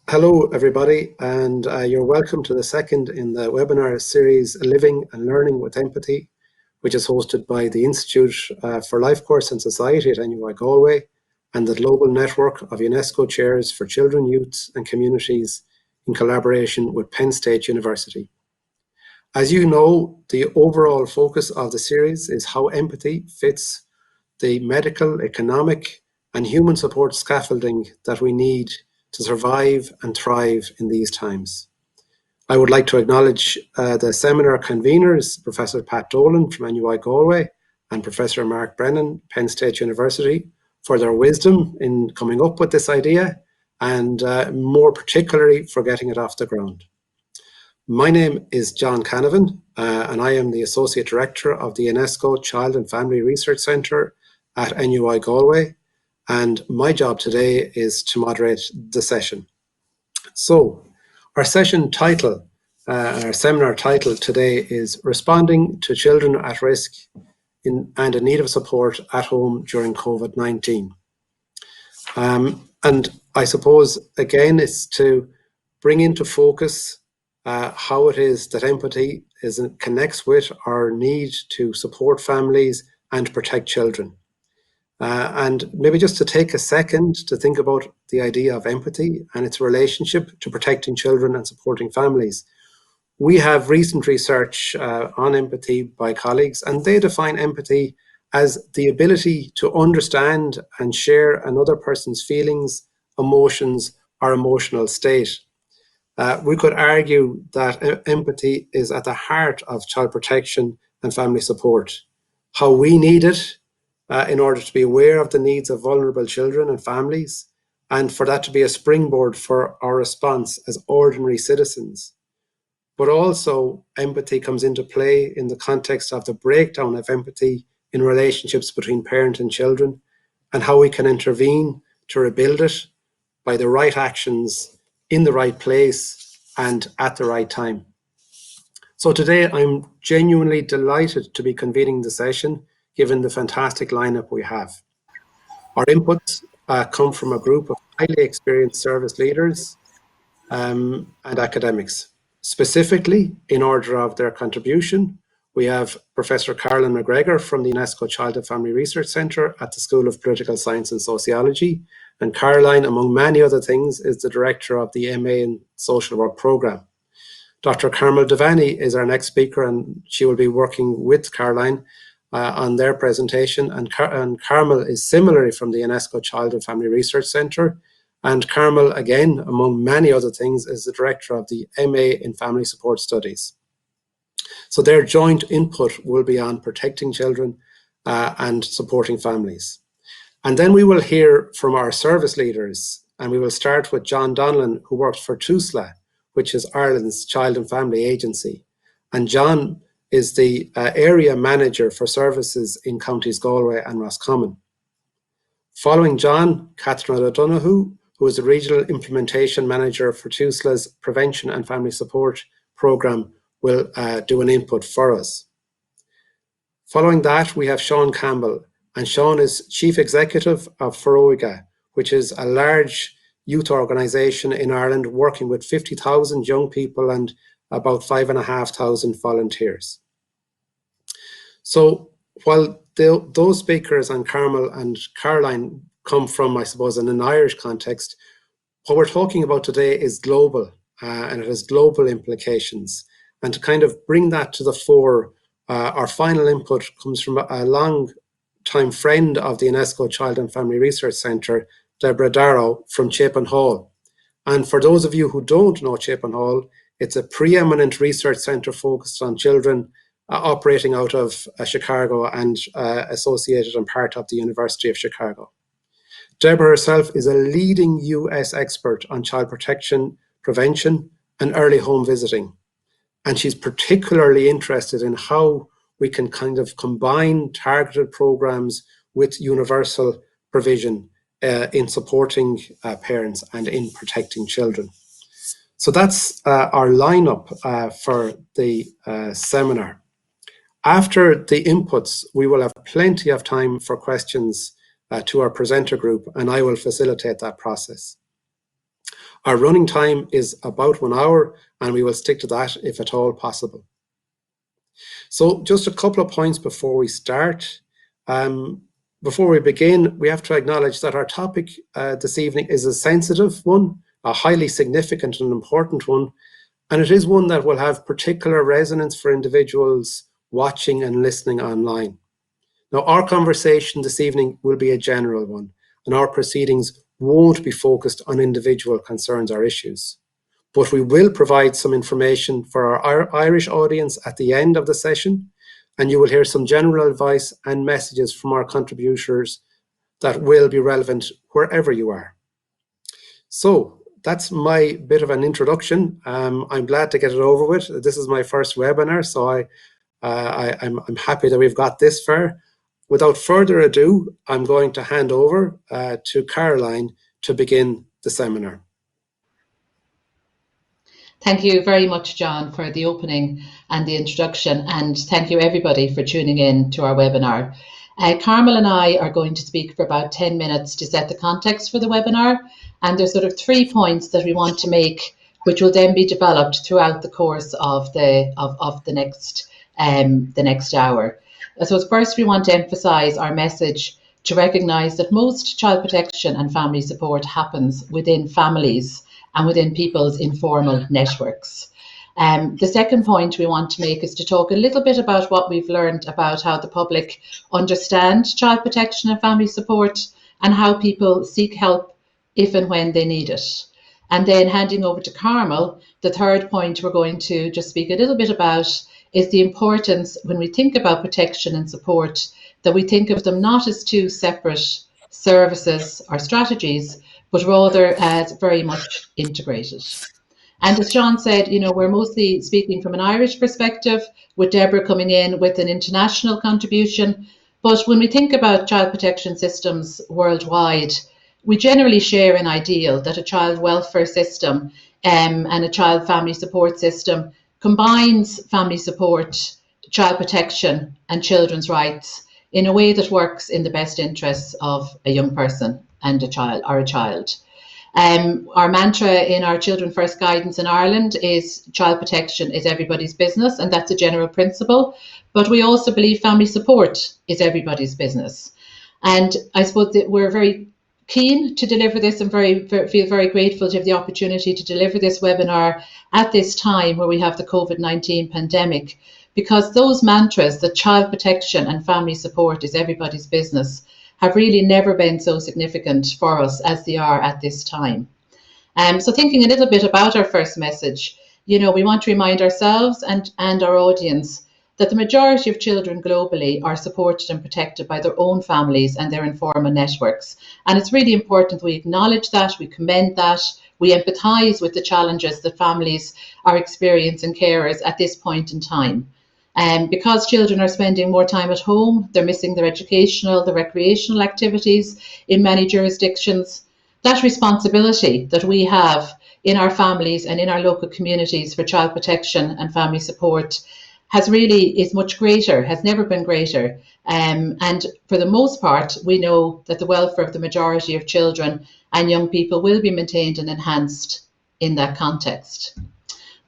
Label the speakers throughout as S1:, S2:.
S1: Hello, everybody, and you're welcome to the second in the webinar series, Living and Learning with Empathy, which is hosted by the Institute for Life Course and Society at NUI Galway and the Global Network of UNESCO Chairs for Children, Youths and Communities in collaboration with Penn State University. As you know, the overall focus of the series is how empathy fits the medical, economic and human support scaffolding that we need to survive and thrive in these times. I would like to acknowledge the seminar conveners, Professor Pat Dolan from NUI Galway and Professor Mark Brennan, Penn State University, for their wisdom in coming up with this idea and more particularly for getting it off the ground. My name is John Canavan and I am the Associate Director of the UNESCO Child and Family Research Centre at NUI Galway, and my job today is to moderate the session. So our session title, our seminar title today is Responding to Children at Risk and in Need of Support at Home During COVID-19. And I suppose, again, it's to bring into focus how it is that empathy connects with our need to support families and protect children. And maybe just to take a second to think about the idea of empathy and its relationship to protecting children and supporting families. We have recent research on empathy by colleagues, and they define empathy as the ability to understand and share another person's feelings, emotions, or emotional state. We could argue that empathy is at the heart of child protection and family support. How we need it in order to be aware of the needs of vulnerable children and families, and for that to be a springboard for our response as ordinary citizens. But also, empathy comes into play in the context of the breakdown of empathy in relationships between parent and children, and how we can intervene to rebuild it by the right actions in the right place and at the right time. So today, I'm genuinely delighted to be convening the session, given the fantastic lineup we have. Our inputs come from a group of highly experienced service leaders and academics. Specifically, in order of their contribution, we have Professor Caroline McGregor from the UNESCO Child and Family Research Centre at the School of Political Science and Sociology. And Caroline, among many other things, is the director of the MA in Social Work programme. Dr. Carmel Devaney is our next speaker, and she will be working with Caroline on their presentation. And Carmel is similarly from the UNESCO Child and Family Research Centre. And Carmel, again, among many other things, is the director of the MA in Family Support Studies. So their joint input will be on protecting children and supporting families. And then we will hear from our service leaders, and we will start with John Donlan, who works for TUSLA, which is Ireland's Child and Family Agency. And John is the area manager for services in counties Galway and Roscommon. Following John, Catherine O'Donoghue, who is the regional implementation manager for TUSLA's Prevention and Family Support programme, will do an input for us. Following that, we have Sean Campbell, and Sean is Chief Executive of Feroya, which is a large youth organisation in Ireland working with 50,000 young people and about 5,500 volunteers. So while those speakers and Carmel and Caroline come from, I suppose, in an Irish context, what we're talking about today is global and it has global implications. And to kind of bring that to the fore, our final input comes from a long-time friend of the UNESCO Child and Family Research Centre, Deborah Darrow from Chapin Hall. And for those of you who don't know Chapin Hall, it's a preeminent research centre focused on children operating out of Chicago and associated and part of the University of Chicago. Deborah herself is a leading US expert on child protection, prevention, and early home visiting. And she's particularly interested in how we can kind of combine targeted programs with universal provision in supporting parents and in protecting children. So that's our lineup for the seminar. After the inputs, we will have plenty of time for questions to our presenter group, and I will facilitate that process. Our running time is about 1 hour, and we will stick to that if at all possible. So just a couple of points before we start. Before we begin, we have to acknowledge that our topic this evening is a sensitive one, a highly significant and important one, and it is one that will have particular resonance for individuals watching and listening online. Now, our conversation this evening will be a general one, and our proceedings won't be focused on individual concerns or issues. But we will provide some information for our Irish audience at the end of the session, and you will hear some general advice and messages from our contributors that will be relevant wherever you are. So that's my bit of an introduction. I'm glad to get it over with. This is my first webinar, so I'm happy that we've got this far. Without further ado, I'm going to hand over to Caroline to begin the seminar.
S2: Thank you very much, John, for the opening and the introduction, and thank you everybody for tuning in to our webinar. Carmel and I are going to speak for about 10 minutes to set the context for the webinar, and there's sort of 3 points that we want to make, which will then be developed throughout the course of the next hour. So first, we want to emphasise our message to recognise that most child protection and family support happens within families and within people's informal networks. The second point we want to make is to talk a little bit about what we've learned about how the public understand child protection and family support and how people seek help if and when they need it. And then handing over to Carmel, the third point we're going to just speak a little bit about is the importance, when we think about protection and support, that we think of them not as 2 separate services or strategies, but rather as very much integrated. And as John said, we're mostly speaking from an Irish perspective, with Deborah coming in with an international contribution. But when we think about child protection systems worldwide, we generally share an ideal that a child welfare system and a child family support system combines family support, child protection and children's rights in a way that works in the best interests of a young person and a child. Our mantra in our Children First guidance in Ireland is child protection is everybody's business, and that's a general principle. But we also believe family support is everybody's business. And I suppose that we're very keen to deliver this and feel very grateful to have the opportunity to deliver this webinar at this time where we have the COVID-19 pandemic, because those mantras that child protection and family support is everybody's business have really never been so significant for us as they are at this time. So thinking a little bit about our first message, we want to remind ourselves and our audience that the majority of children globally are supported and protected by their own families and their informal networks. And it's really important we acknowledge that, we commend that, we empathise with the challenges that families are experiencing, carers at this point in time. Because children are spending more time at home, they're missing their educational, their recreational activities in many jurisdictions. That responsibility that we have in our families and in our local communities for child protection and family support is much greater, has never been greater. And for the most part, we know that the welfare of the majority of children and young people will be maintained and enhanced in that context.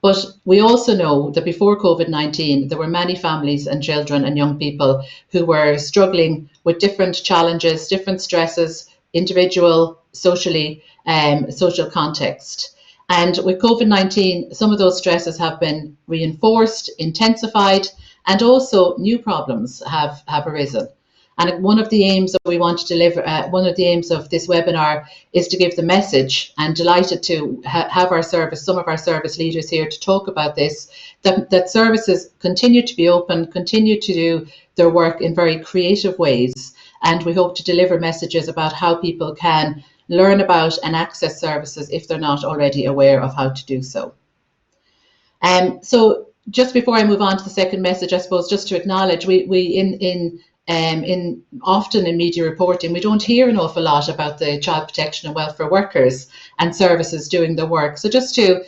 S2: But we also know that before COVID-19, there were many families and children and young people who were struggling with different challenges, different stresses, individual, social context. And with COVID-19, some of those stresses have been reinforced, intensified, and also new problems have arisen. And one of the aims that we want to deliver, one of the aims of this webinar is to give the message, and delighted to have some of our service leaders here to talk about this, that services continue to be open, continue to do their work in very creative ways. And we hope to deliver messages about how people can learn about and access services if they're not already aware of how to do so. So just before I move on to the second message, I suppose just to acknowledge, we in often in media reporting, we don't hear an awful lot about the child protection and welfare workers and services doing their work. So just to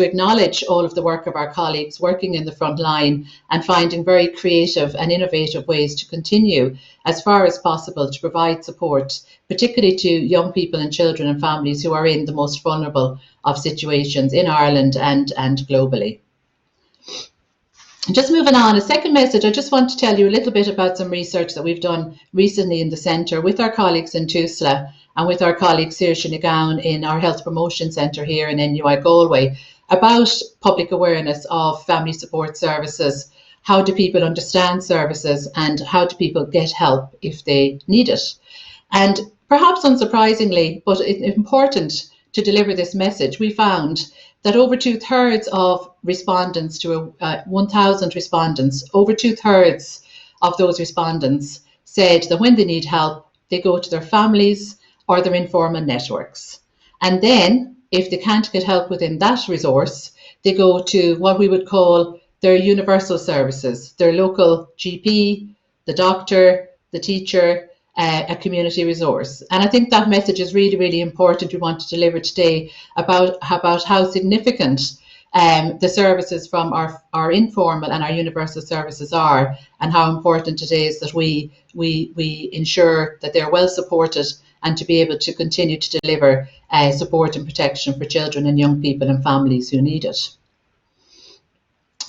S2: acknowledge all of the work of our colleagues working in the front line and finding very creative and innovative ways to continue as far as possible to provide support, particularly to young people and children and families who are in the most vulnerable of situations in Ireland and globally. Just moving on, a second message, I just want to tell you a little bit about some research that we've done recently in the centre with our colleagues in Tusla and with our colleague Saoirse Nagown in our Health Promotion Centre here in NUI Galway about public awareness of family support services. How do people understand services and how do people get help if they need it? And perhaps unsurprisingly, but it's important to deliver this message, we found that over 2/3 of respondents to 1,000 respondents, over 2/3 of those respondents said that when they need help, they go to their families or their informal networks. And then, if they can't get help within that resource, they go to what we would call their universal services, their local GP, the doctor, the teacher, a community resource. And I think that message is really, really important we want to deliver today about how significant the services from our informal and our universal services are, and how important it is that we ensure that they're well supported and to be able to continue to deliver support and protection for children and young people and families who need it.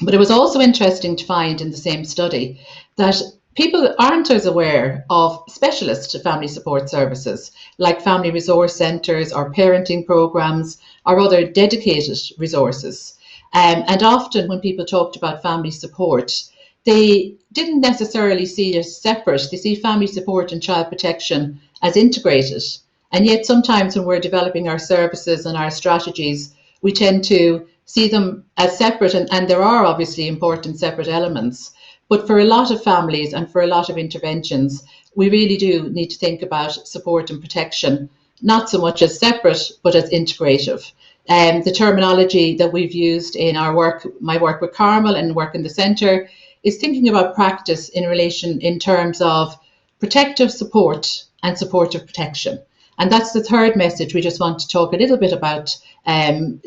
S2: But it was also interesting to find in the same study that people aren't as aware of specialist family support services like family resource centres or parenting programmes or other dedicated resources. And often when people talked about family support, they didn't necessarily see it as separate. They see family support and child protection as integrated. And yet sometimes when we're developing our services and our strategies, we tend to see them as separate, and there are obviously important separate elements. But for a lot of families and for a lot of interventions, we really do need to think about support and protection, not so much as separate, but as integrative. The terminology that we've used in our work, my work with Carmel and work in the centre, is thinking about practice in terms of protective support and supportive protection. And that's the third message we just want to talk a little bit about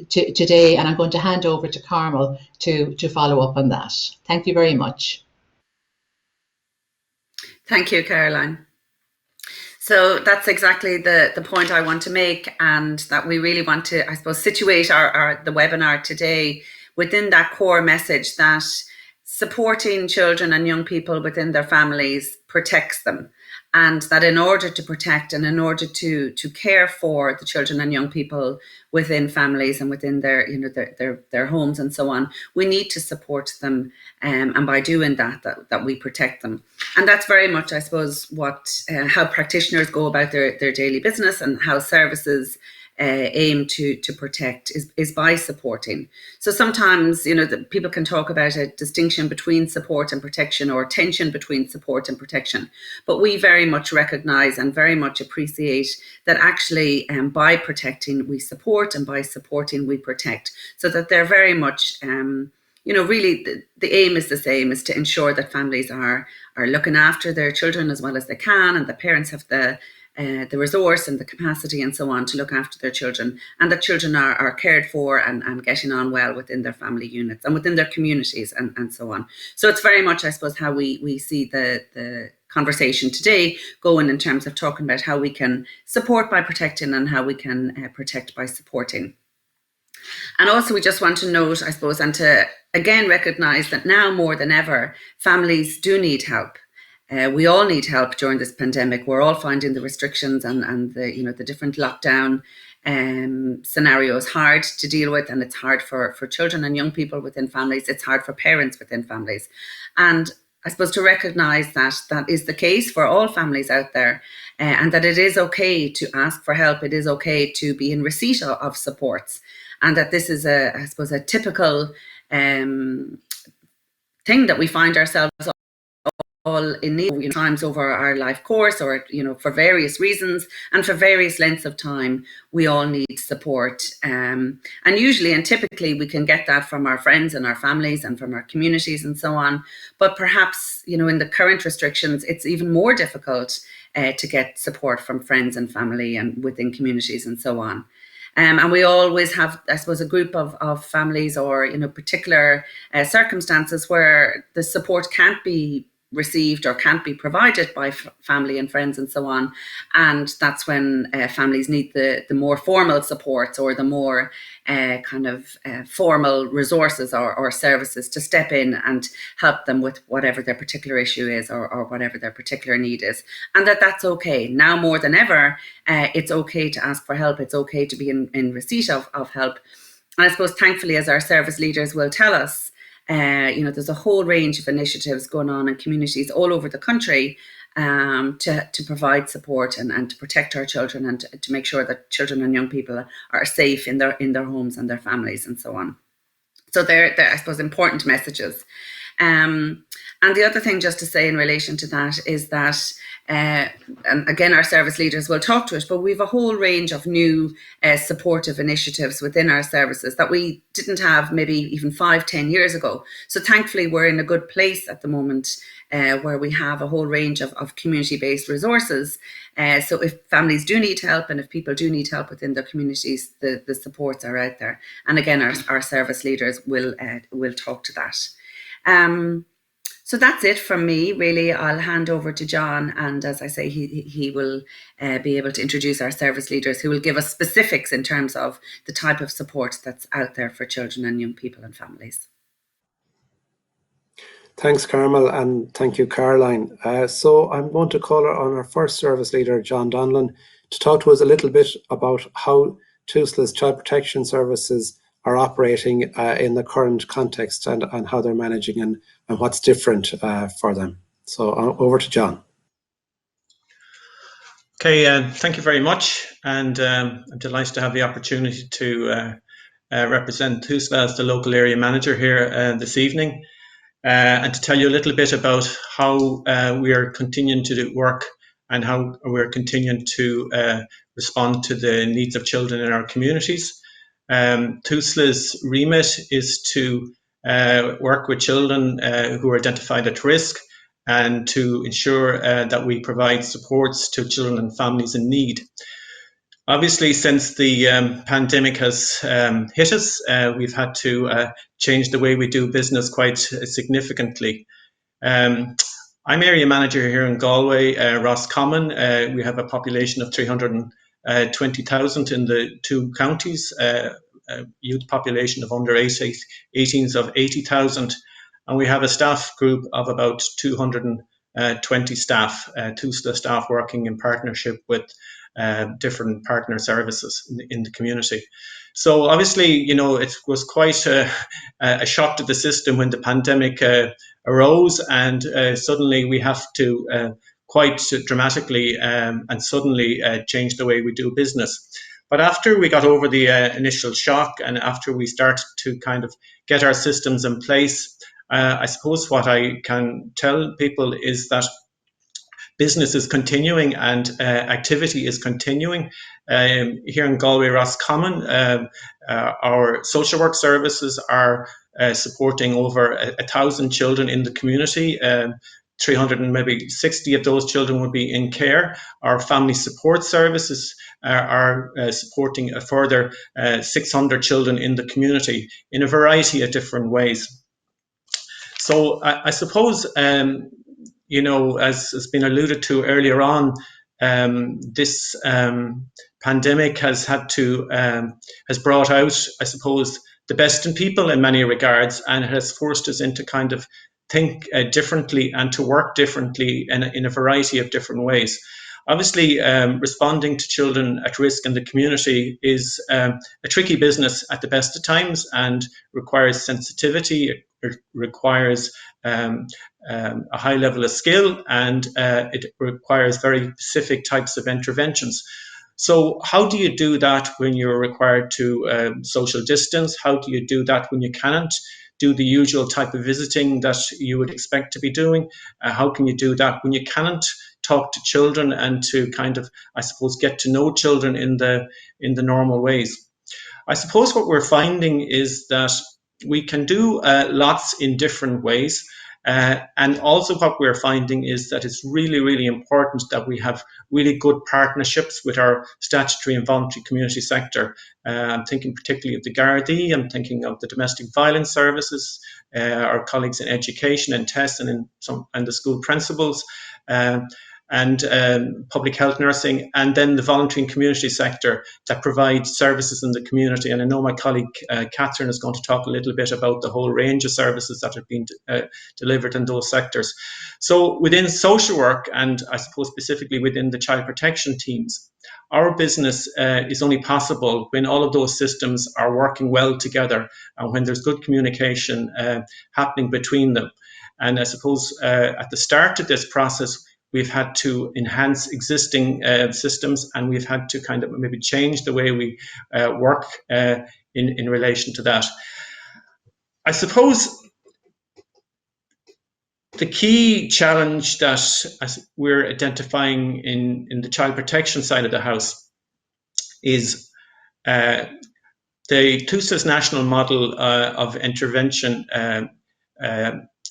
S2: today. And I'm going to hand over to Carmel to follow up on that. Thank you very much.
S3: Thank you, Caroline. So that's exactly the point I want to make, and that we really want to, I suppose, situate the webinar today within that core message that supporting children and young people within their families protects them, and that in order to protect and in order to care for the children and young people within families and within their homes and so on, we need to support them, and by doing that we protect them. And that's very much, I suppose, how practitioners go about their daily business, and how services aim to protect is by supporting. So sometimes, people can talk about a distinction between support and protection, or tension between support and protection. But we very much recognise and very much appreciate that actually by protecting we support, and by supporting we protect. So that they're very much, really the aim is the same, is to ensure that families are looking after their children as well as they can, and the parents have the resource and the capacity and so on to look after their children, and that children are cared for and getting on well within their family units and within their communities and so on. So it's very much, I suppose, how we see the conversation today going, in terms of talking about how we can support by protecting and how we can protect by supporting. And also we just want to note, I suppose, and to again recognise that now more than ever, families do need help. We all need help during this pandemic. We're all finding the restrictions and the different lockdown scenarios hard to deal with, and it's hard for children and young people within families. It's hard for parents within families. And I suppose to recognise that is the case for all families out there, and that it is okay to ask for help. It is okay to be in receipt of supports, and that this is a typical thing that we find ourselves all in need, times over our life course, or for various reasons and for various lengths of time, we all need support, and usually and typically we can get that from our friends and our families and from our communities and so on. But perhaps in the current restrictions, it's even more difficult to get support from friends and family and within communities and so on. And we always have, I suppose, a group of families or particular circumstances where the support can't be received or can't be provided by family and friends and so on. And that's when families need the more formal supports or the more formal resources or services to step in and help them with whatever their particular issue is or whatever their particular need is. And that's okay. Now more than ever, it's okay to ask for help. It's okay to be in receipt of help. And I suppose, thankfully, as our service leaders will tell us, there's a whole range of initiatives going on in communities all over the country to provide support and to protect our children and to make sure that children and young people are safe in their homes and their families and so on. So they're I suppose, important messages. And the other thing just to say in relation to that is that, and again, our service leaders will talk to it, but we have a whole range of new supportive initiatives within our services that we didn't have maybe even 5-10 years ago. So thankfully, we're in a good place at the moment where we have a whole range of community-based resources. So if families do need help and if people do need help within their communities, the supports are out there. And again, our service leaders will talk to that. So that's it from me, really. I'll hand over to John, and as I say, he will be able to introduce our service leaders who will give us specifics in terms of the type of support that's out there for children and young people and families.
S1: Thanks, Carmel, and thank you, Caroline. So I'm going to call on our first service leader, John Donlan, to talk to us a little bit about how Tusla's Child Protection Services are operating in the current context and how they're managing and what's different for them. So over to John.
S4: Okay, thank you very much, and I'm delighted to have the opportunity to represent Tusla as the local area manager here this evening, and to tell you a little bit about how we are continuing to do work and how we're continuing to respond to the needs of children in our communities. Tusla's remit is to work with children who are identified at risk and to ensure that we provide supports to children and families in need. Obviously, since the pandemic has hit us, we've had to change the way we do business quite significantly. I'm area manager here in Galway, Roscommon. We have a population of 320,000 in the two counties, youth population of under 18s of 80,000. And we have a staff group of about 220 staff, Tusla staff working in partnership with different partner services in the community. So obviously, it was quite a shock to the system when the pandemic arose, and suddenly we have to quite dramatically and suddenly change the way we do business. But after we got over the initial shock and after we started to kind of get our systems in place, I suppose what I can tell people is that business is continuing and activity is continuing. Here in Galway, Roscommon, our social work services are supporting over 1,000 children in the community. 360 of those children would be in care. Our family support services are supporting a further 600 children in the community in a variety of different ways. So I suppose, as has been alluded to earlier on, this pandemic has brought out, I suppose, the best in people in many regards, and it has forced us into kind of think differently and to work differently in a variety of different ways. Obviously, responding to children at risk in the community is a tricky business at the best of times and requires sensitivity. It requires a high level of skill, and it requires very specific types of interventions. So how do you do that when you're required to social distance? How do you do that when you can't do the usual type of visiting that you would expect to be doing? How can you do that when you cannot talk to children and to kind of, I suppose, get to know children in the normal ways? I suppose what we're finding is that we can do lots in different ways. And also what we're finding is that it's really, really important that we have really good partnerships with our statutory and voluntary community sector. I'm thinking particularly of the Gardaí, I'm thinking of the domestic violence services, our colleagues in education and TESS and the school principals. And public health nursing, and then the voluntary and community sector that provides services in the community. And I know my colleague Catherine is going to talk a little bit about the whole range of services that have been delivered in those sectors. So within social work, and I suppose specifically within the child protection teams, our business is only possible when all of those systems are working well together and when there's good communication happening between them. And I suppose at the start of this process, we've had to enhance existing systems, and we've had to kind of maybe change the way we work in relation to that. I suppose the key challenge that we're identifying in the child protection side of the house is the TUSA's national model of intervention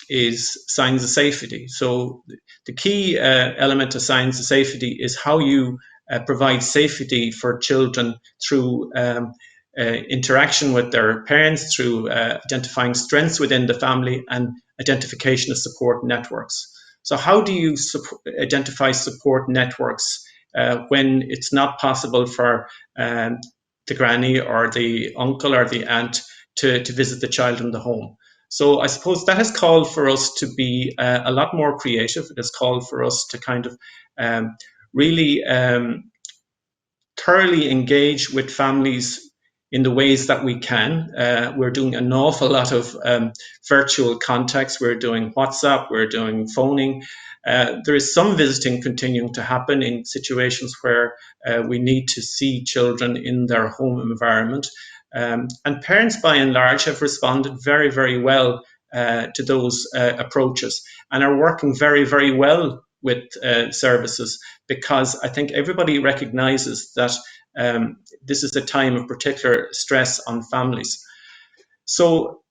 S4: is signs of safety. So the key element of signs of safety is how you provide safety for children through interaction with their parents, through identifying strengths within the family and identification of support networks. So how do you identify support networks when it's not possible for the granny or the uncle or the aunt to visit the child in the home? So I suppose that has called for us to be a lot more creative. It has called for us to kind of really thoroughly engage with families in the ways that we can. We're doing an awful lot of virtual contacts. We're doing WhatsApp, we're doing phoning. There is some visiting continuing to happen in situations where we need to see children in their home environment. And parents, by and large, have responded very, very well to those approaches and are working very, very well with services, because I think everybody recognises that this is a time of particular stress on families. So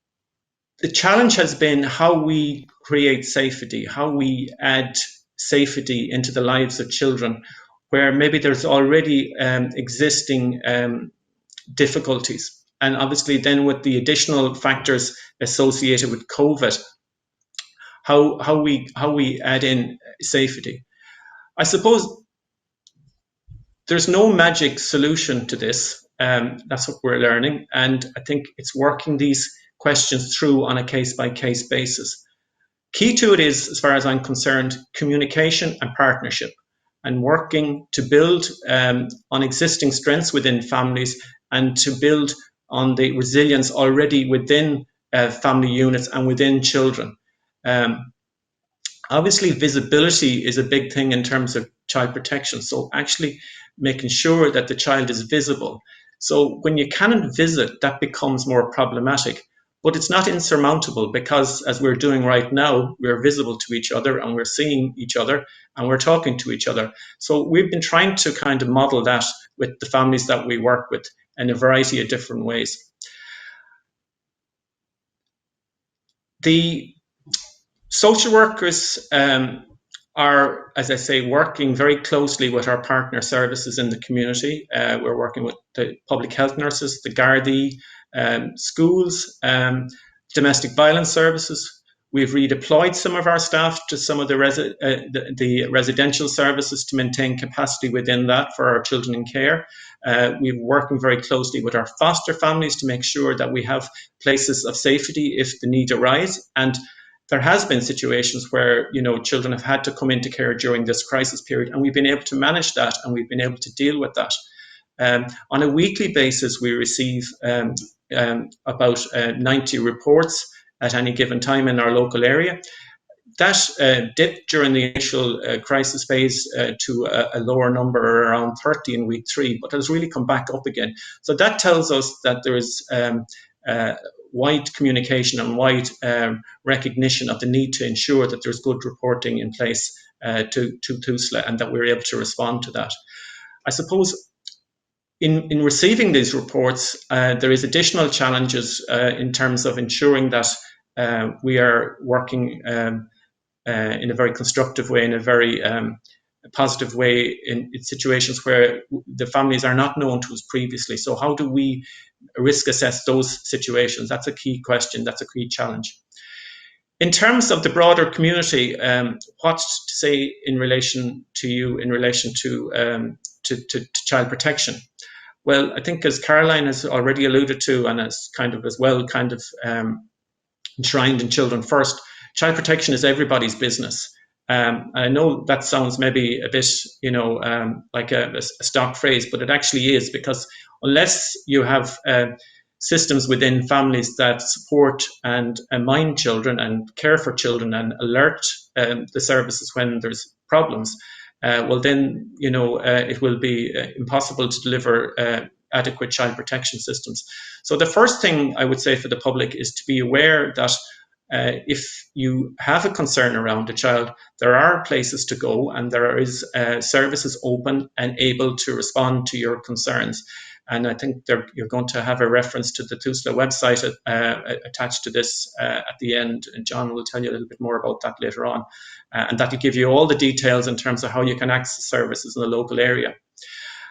S4: the challenge has been how we create safety, how we add safety into the lives of children, where maybe there's already existing difficulties. And obviously then with the additional factors associated with COVID, how we add in safety. I suppose there's no magic solution to this. That's what we're learning. And I think it's working these questions through on a case-by-case basis. Key to it is, as far as I'm concerned, communication and partnership, and working to build on existing strengths within families and to build on the resilience already within family units and within children. Obviously, visibility is a big thing in terms of child protection. So actually making sure that the child is visible. So when you cannot visit, that becomes more problematic. But it's not insurmountable, because as we're doing right now, we're visible to each other and we're seeing each other and we're talking to each other. So we've been trying to kind of model that with the families that we work with in a variety of different ways. The social workers are, as I say, working very closely with our partner services in the community. We're working with the public health nurses, the Gardaí, schools, domestic violence services. We've redeployed some of our staff to some of the residential services to maintain capacity within that for our children in care. We're working very closely with our foster families to make sure that we have places of safety if the need arises. And there has been situations where, children have had to come into care during this crisis period, and we've been able to manage that and we've been able to deal with that. On a weekly basis, we receive about 90 reports at any given time in our local area. That dipped during the initial crisis phase to a lower number, around 30 in week 3, but has really come back up again. So that tells us that there is wide communication and wide recognition of the need to ensure that there's good reporting in place to TUSLA, and that we're able to respond to that. I suppose in receiving these reports, there is additional challenges in terms of ensuring that we are working in a very constructive way, in a very positive way in situations where the families are not known to us previously. So how do we risk assess those situations? That's a key question, that's a key challenge. In terms of the broader community, what to say in relation to you, in relation to child protection? Well, I think, as Caroline has already alluded to, and as well enshrined in Children First, child protection is everybody's business. I know that sounds maybe a bit, like a stock phrase, but it actually is, because unless you have systems within families that support and mind children and care for children and alert the services when there's problems, well then, it will be impossible to deliver adequate child protection systems. So the first thing I would say for the public is to be aware that if you have a concern around a child, there are places to go, and there is services open and able to respond to your concerns. And I think you're going to have a reference to the TUSLA website attached to this at the end, and John will tell you a little bit more about that later on. And that will give you all the details in terms of how you can access services in the local area.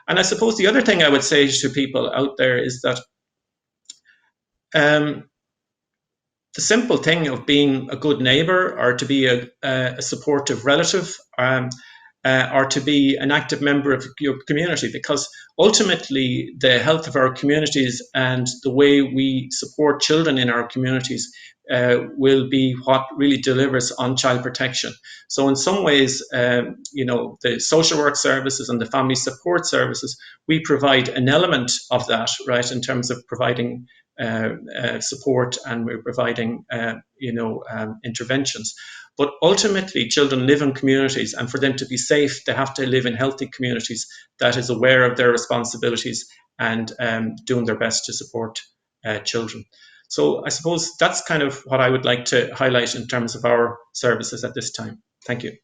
S4: And I suppose the other thing I would say to people out there is that the simple thing of being a good neighbour, or to be a supportive relative, or to be an active member of your community, because ultimately the health of our communities and the way we support children in our communities will be what really delivers on child protection. So in some ways, the social work services and the family support services, we provide an element of that, right, in terms of providing support, and we're providing interventions. But ultimately, children live in communities, and for them to be safe, they have to live in healthy communities that is aware of their responsibilities and doing their best to support children. So I suppose that's kind of what I would like to highlight in terms of our services at this time. Thank you.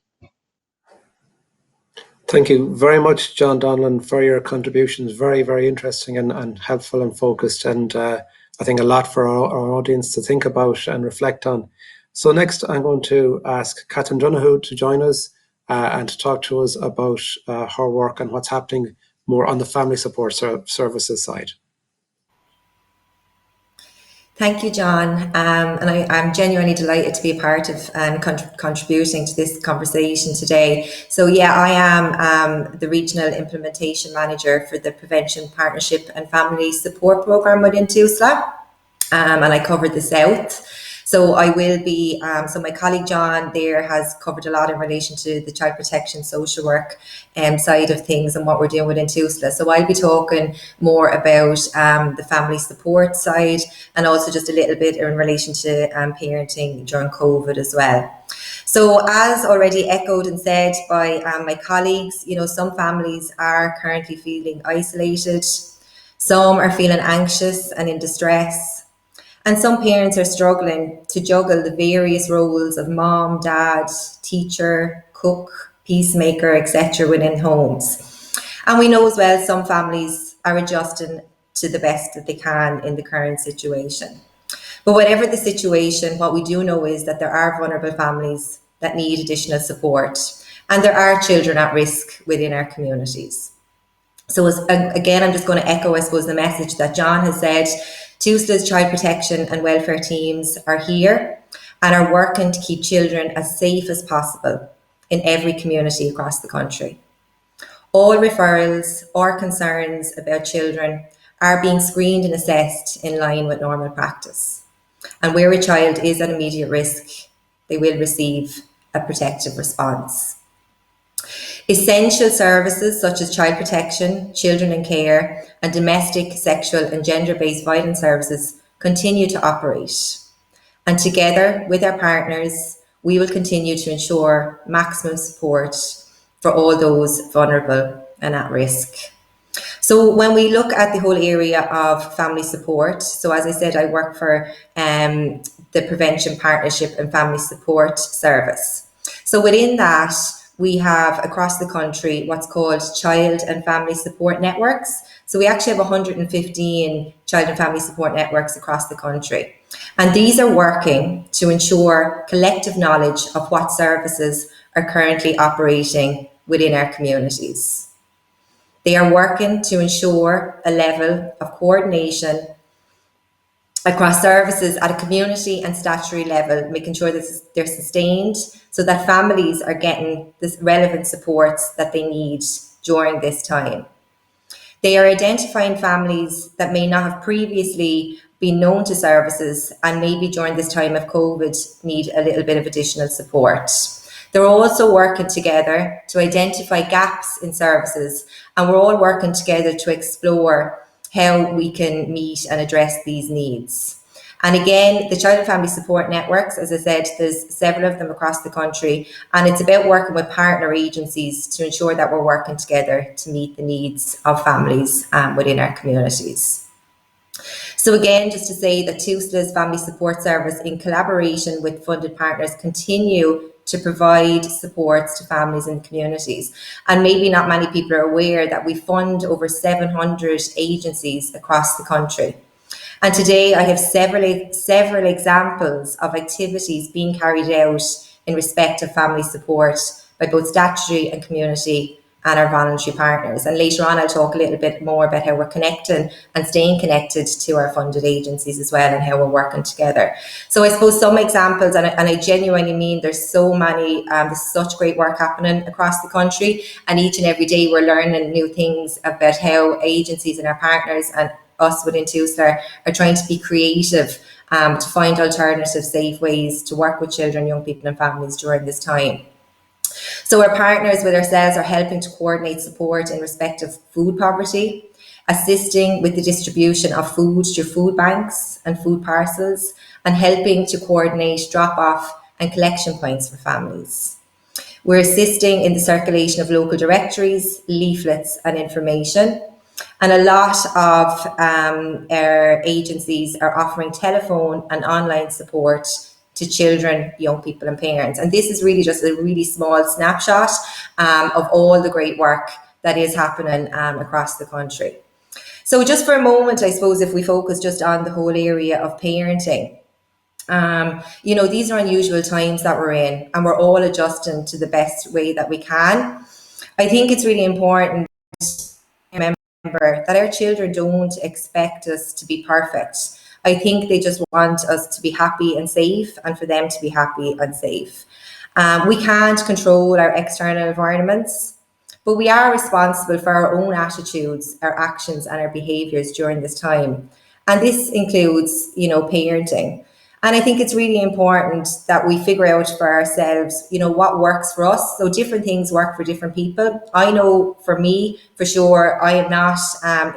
S1: Thank you very much, John Donlan, for your contributions. Very, very interesting and helpful and focused, and I think a lot for our audience to think about and reflect on. So next, I'm going to ask Catherine Donoghue to join us and to talk to us about her work and what's happening more on the family support services side.
S5: Thank you, John. And I'm genuinely delighted to be a part of and contributing to this conversation today. So yeah, I am the Regional Implementation Manager for the Prevention, Partnership and Family Support Programme within TUSLA, and I cover the South. So I will be, so my colleague John there has covered a lot in relation to the child protection social work side of things and what we're doing within TUSLA. So I'll be talking more about the family support side, and also just a little bit in relation to parenting during COVID as well. So as already echoed and said by my colleagues, some families are currently feeling isolated, some are feeling anxious and in distress, and some parents are struggling to juggle the various roles of mom, dad, teacher, cook, peacemaker, etc. within homes. And we know as well some families are adjusting to the best that they can in the current situation. But whatever the situation, what we do know is that there are vulnerable families that need additional support, and there are children at risk within our communities. So again, I'm just going to echo, I suppose, the message that John has said. TUSLA's child protection and welfare teams are here and are working to keep children as safe as possible in every community across the country. All referrals or concerns about children are being screened and assessed in line with normal practice. And where a child is at immediate risk, they will receive a protective response. Essential services such as child protection, children in care, and domestic, sexual and gender-based violence services continue to operate. And together with our partners, we will continue to ensure maximum support for all those vulnerable and at risk. So when we look at the whole area of family support, so as I said, I work for the Prevention Partnership and Family Support Service. So within that, we have across the country what's called child and family support networks. So we actually have 115 child and family support networks across the country. And these are working to ensure collective knowledge of what services are currently operating within our communities. They are working to ensure a level of coordination across services at a community and statutory level, making sure that they're sustained so that families are getting the relevant supports that they need during this time. They are identifying families that may not have previously been known to services and maybe during this time of COVID need a little bit of additional support. They're also working together to identify gaps in services, and we're all working together to explore how we can meet and address these needs. And again, the Child and Family Support Networks, as I said, there's several of them across the country, and it's about working with partner agencies to ensure that we're working together to meet the needs of families within our communities. So again, just to say that TUSLA's Family Support Service, in collaboration with funded partners, continue to provide supports to families in communities. And maybe not many people are aware that we fund over 700 agencies across the country. And today I have several examples of activities being carried out in respect of family support by both statutory and community and our voluntary partners. And later on, I'll talk a little bit more about how we're connecting and staying connected to our funded agencies as well, and how we're working together. So I suppose some examples, and I genuinely mean there's so many, there's such great work happening across the country, and each and every day we're learning new things about how agencies and our partners and us within TUSLA are trying to be creative to find alternative, safe ways to work with children, young people and families during this time. So our partners with ourselves are helping to coordinate support in respect of food poverty, assisting with the distribution of food through food banks and food parcels, and helping to coordinate drop-off and collection points for families. We're assisting in the circulation of local directories, leaflets and information. And a lot of our agencies are offering telephone and online support to children, young people and parents. And this is really just a really small snapshot of all the great work that is happening across the country. So just for a moment, I suppose if we focus just on the whole area of parenting, these are unusual times that we're in, and we're all adjusting to the best way that we can. I think it's really important to remember that our children don't expect us to be perfect. I think they just want us to be happy and safe, and for them to be happy and safe. We can't control our external environments, but we are responsible for our own attitudes, our actions and our behaviours during this time. And this includes, parenting. And I think it's really important that we figure out for ourselves, what works for us. So different things work for different people. I know for me, for sure, I am not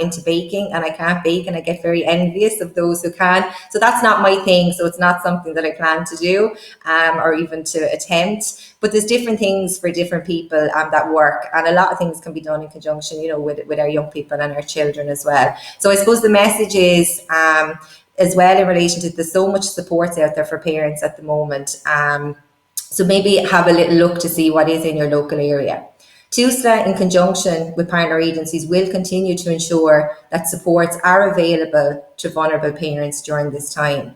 S5: into baking, and I can't bake, and I get very envious of those who can. So that's not my thing. So it's not something that I plan to do or even to attempt. But there's different things for different people that work. And a lot of things can be done in conjunction, with our young people and our children as well. So I suppose the message is, as well, in relation to there's so much support out there for parents at the moment. So maybe have a little look to see what is in your local area. TUSLA, in conjunction with partner agencies, will continue to ensure that supports are available to vulnerable parents during this time.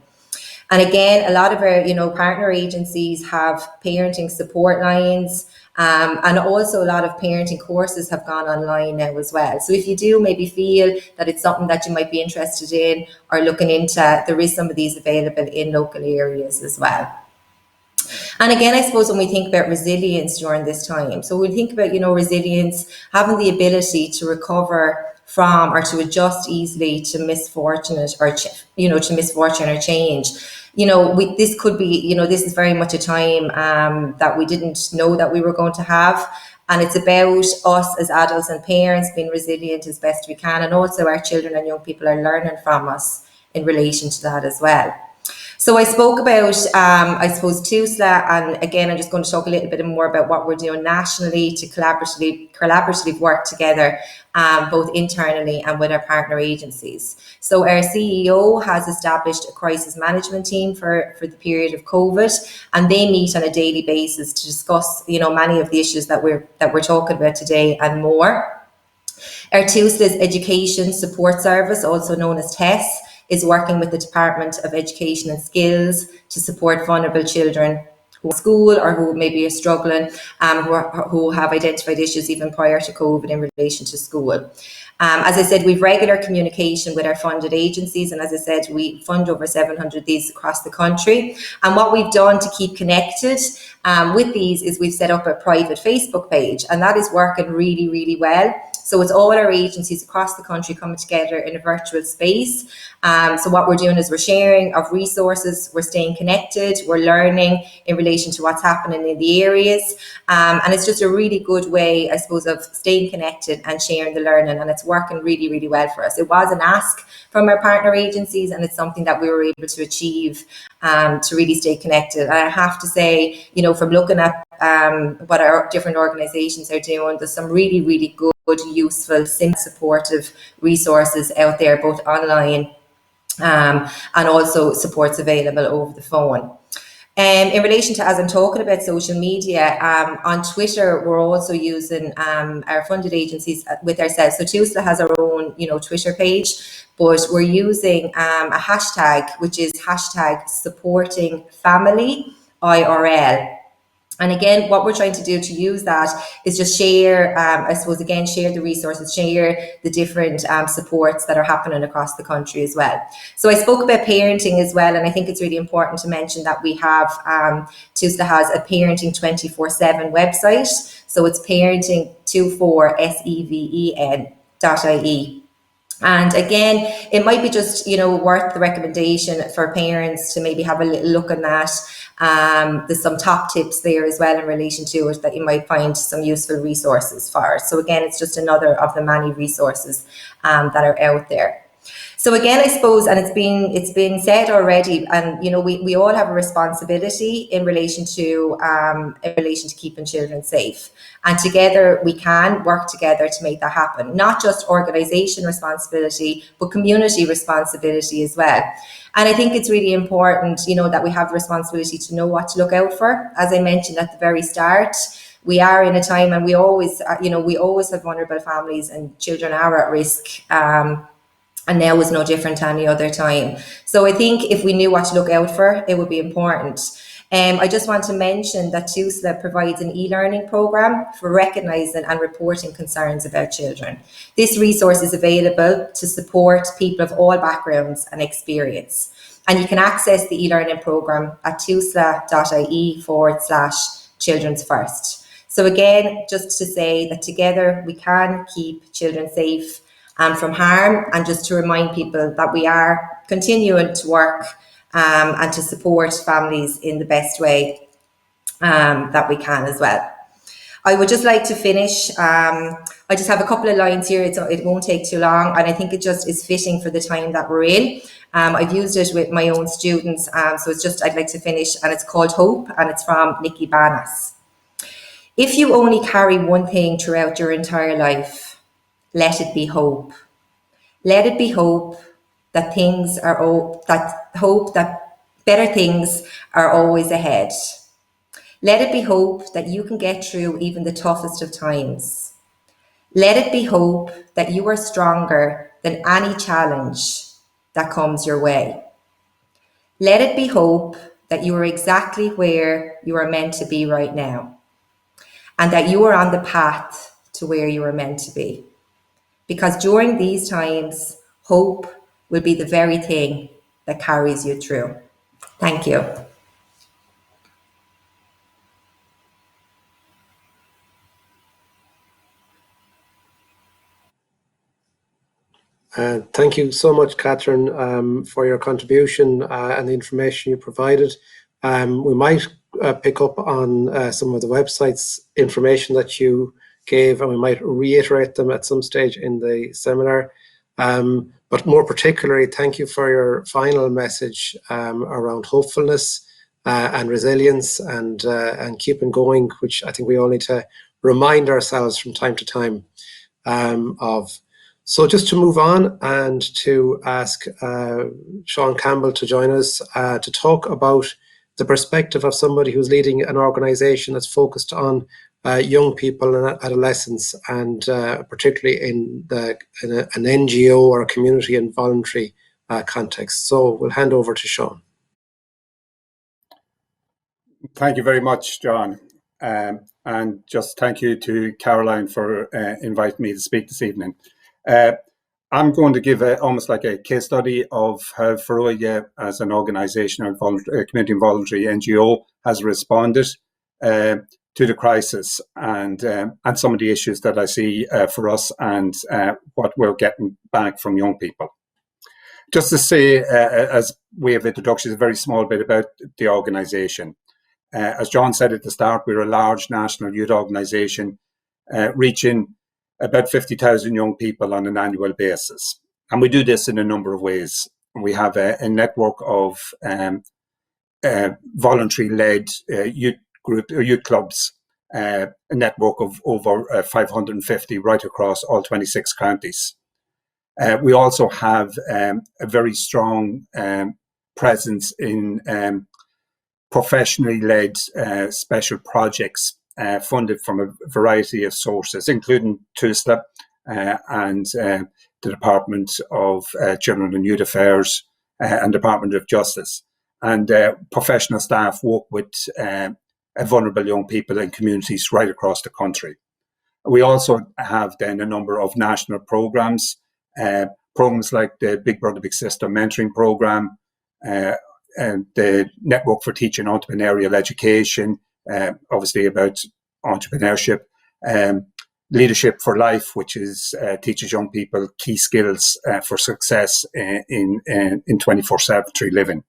S5: And again, a lot of our, partner agencies have parenting support lines, and also a lot of parenting courses have gone online now as well. So if you do maybe feel that it's something that you might be interested in or looking into, there is some of these available in local areas as well. And again, I suppose when we think about resilience during this time, so we think about, resilience, having the ability to recover from or to adjust easily to misfortune or change. This could be, this is very much a time that we didn't know that we were going to have. And it's about us as adults and parents being resilient as best we can. And also our children and young people are learning from us in relation to that as well. So I spoke about, I suppose, TUSLA, and again, I'm just going to talk a little bit more about what we're doing nationally to collaboratively work together, both internally and with our partner agencies. So our CEO has established a crisis management team for the period of COVID, and they meet on a daily basis to discuss, many of the issues that we're talking about today and more. Our TUSLA's Education Support Service, also known as TESS, is working with the Department of Education and Skills to support vulnerable children who are at school or who maybe are struggling, who have identified issues even prior to COVID in relation to school. As I said, we've regular communication with our funded agencies, and as I said, we fund over 700 of these across the country. And what we've done to keep connected with these is we've set up a private Facebook page, and that is working really, really well. So it's all our agencies across the country coming together in a virtual space. So what we're doing is we're sharing of resources, we're staying connected, we're learning in relation to what's happening in the areas. And it's just a really good way, I suppose, of staying connected and sharing the learning. And it's working really, really well for us. It was an ask from our partner agencies, and it's something that we were able to achieve to really stay connected. And I have to say, from looking at what our different organizations are doing, there's some really, really good, useful, simple, supportive resources out there, both online and also supports available over the phone. In relation to, as I'm talking about social media, on Twitter, we're also using our funded agencies with ourselves. So TUSLA has our own, Twitter page, but we're using a hashtag, which is hashtag supporting family IRL. And again, what we're trying to do to use that is just share, I suppose, again, share the resources, share the different supports that are happening across the country as well. So I spoke about parenting as well, and I think it's really important to mention that we have, TUSLA has a parenting 24/7 website. So it's parenting24seven.ie. And again, it might be just, worth the recommendation for parents to maybe have a little look at that. There's some top tips there as well in relation to it that you might find some useful resources for. So again, it's just another of the many resources that are out there. So again, I suppose, and it's been said already, and we all have a responsibility in relation to keeping children safe, and together we can work together to make that happen. Not just organisation responsibility, but community responsibility as well. And I think it's really important, that we have the responsibility to know what to look out for. As I mentioned at the very start, we are in a time, and we always have vulnerable families, and children are at risk. And now is no different to any other time. So I think if we knew what to look out for, it would be important. I just want to mention that TUSLA provides an e-learning program for recognising and reporting concerns about children. This resource is available to support people of all backgrounds and experience. And you can access the e-learning program at tusla.ie/children's first. So again, just to say that together we can keep children safe from harm, and just to remind people that we are continuing to work and to support families in the best way that we can as well. I would just like to finish. I just have a couple of lines here. It won't take too long, and I think it just is fitting for the time that we're in. I've used it with my own students, so it's just, I'd like to finish, and it's called Hope, and it's from Nikki Banas. If you only carry one thing throughout your entire life, let it be hope. Let it be hope that better things are always ahead. Let it be hope that you can get through even the toughest of times. Let it be hope that you are stronger than any challenge that comes your way. Let it be hope that you are exactly where you are meant to be right now, and that you are on the path to where you are meant to be. Because during these times, hope will be the very thing that carries you through. Thank you.
S1: Thank you so much, Catherine, for your contribution and the information you provided. We might pick up on some of the websites information that you gave, and we might reiterate them at some stage in the seminar. But more particularly, thank you for your final message around hopefulness and resilience and keeping going, which I think we all need to remind ourselves from time to time of. So just to move on and to ask Sean Campbell to join us to talk about the perspective of somebody who's leading an organisation that's focused on young people and adolescents, and particularly in an NGO or a community and voluntary context. So we'll hand over to Sean.
S6: Thank you very much, John. And just thank you to Caroline for inviting me to speak this evening. I'm going to give almost like a case study of how Feroya as an organisation or community and voluntary NGO has responded to the crisis and some of the issues that I see for us and what we're getting back from young people. Just to say, as way of introduction, a very small bit about the organisation. As John said at the start, we're a large national youth organisation reaching about 50,000 young people on an annual basis. And we do this in a number of ways. We have a network of voluntary-led youth clubs, a network of over 550 right across all 26 counties. We also have a very strong presence in professionally led special projects funded from a variety of sources, including TUSLA and the Department of Children and Youth Affairs and Department of Justice. And professional staff work with vulnerable young people in communities right across the country. We also have then a number of national programs, programs like the Big Brother Big Sister mentoring program, and the Network for Teaching Entrepreneurial Education, obviously about entrepreneurship, Leadership for Life, which is teaches young people key skills for success in 24/7 living,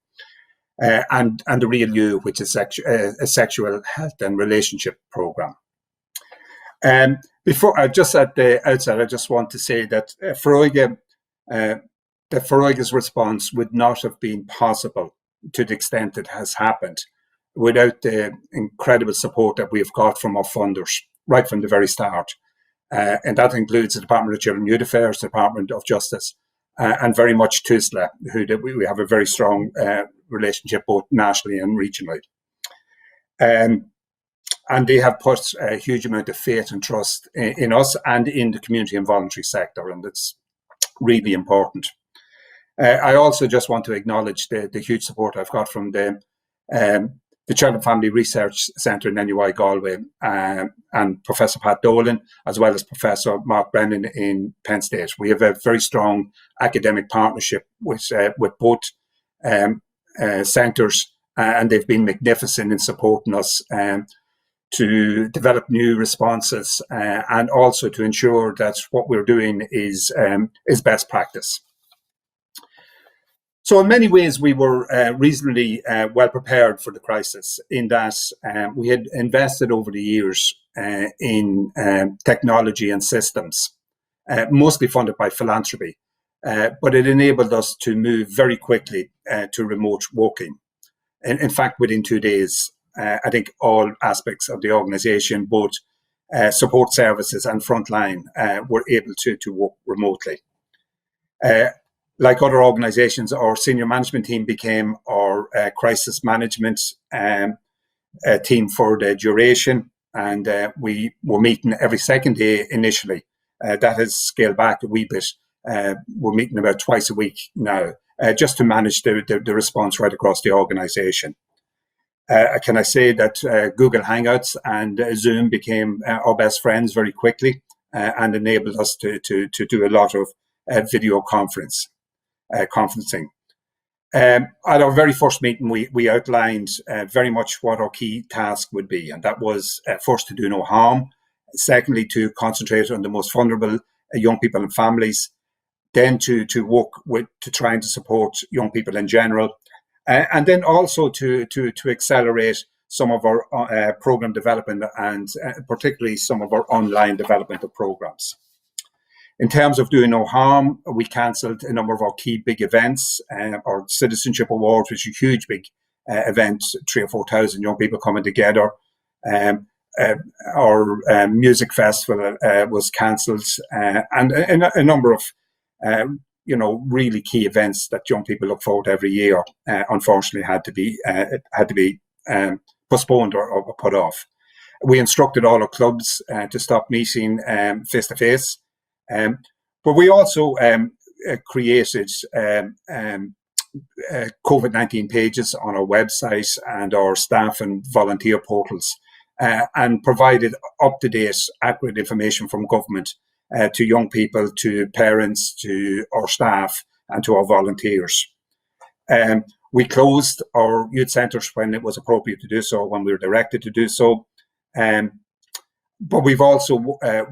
S6: and the Real You, which is a sexual health and relationship program. Before just at the outset, I just want to say that Feroya's response would not have been possible to the extent it has happened without the incredible support that we've got from our funders right from the very start. And that includes the Department of Children and Youth Affairs, the Department of Justice, and very much TUSLA, who we have a very strong relationship both nationally and regionally. And they have put a huge amount of faith and trust in us and in the community and voluntary sector, and it's really important. I also just want to acknowledge the huge support I've got from the Child and Family Research Centre in NUI Galway and Professor Pat Dolan, as well as Professor Mark Brennan in Penn State. We have a very strong academic partnership with both centres, and they've been magnificent in supporting us to develop new responses and also to ensure that what we're doing is best practice. So in many ways, we were reasonably well prepared for the crisis in that we had invested over the years in technology and systems, mostly funded by philanthropy, but it enabled us to move very quickly to remote working. In fact, within 2 days, I think all aspects of the organisation, both support services and frontline, were able to work remotely. Like other organisations, our senior management team became our crisis management team for the duration, and we were meeting every second day initially. That has scaled back a wee bit. We're meeting about twice a week now, just to manage the response right across the organisation. Can I say that Google Hangouts and Zoom became our best friends very quickly and enabled us to do a lot of video conferencing. At our very first meeting, we outlined very much what our key task would be, and that was first to do no harm, secondly to concentrate on the most vulnerable young people and families, then to work to trying to support young people in general, and then also to accelerate some of our program development and particularly some of our online development of programs. In terms of doing no harm, we cancelled a number of our key big events. Our Citizenship Awards, which is a huge big event, 3,000 or 4,000 young people coming together. Our music festival was cancelled, and a number of really key events that young people look forward to every year, unfortunately had to be postponed or put off. We instructed all our clubs to stop meeting face to face. But we also created COVID-19 pages on our website and our staff and volunteer portals, and provided up-to-date, accurate information from government to young people, to parents, to our staff, and to our volunteers. We closed our youth centres when it was appropriate to do so, when we were directed to do so. But we've also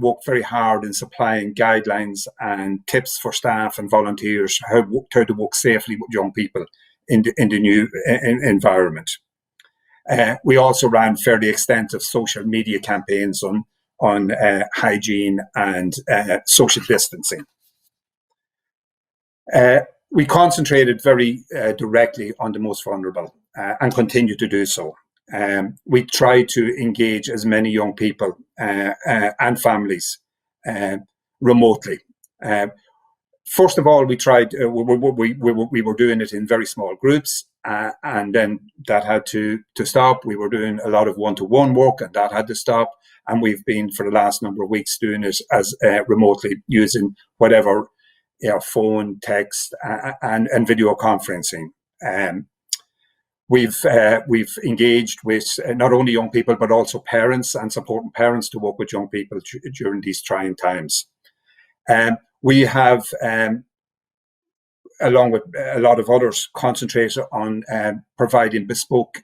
S6: worked very hard in supplying guidelines and tips for staff and volunteers how to work safely with young people in the new environment. We also ran fairly extensive social media campaigns on hygiene and social distancing. We concentrated very directly on the most vulnerable and continue to do so. We try to engage as many young people and families remotely. First of all, we tried. We were doing it in very small groups, and then that had to stop. We were doing a lot of one-to-one work, and that had to stop. And we've been for the last number of weeks doing it as remotely, using whatever phone, text, and video conferencing. We've engaged with not only young people, but also parents, and supporting parents to work with young people during these trying times. We have, along with a lot of others, concentrated on providing bespoke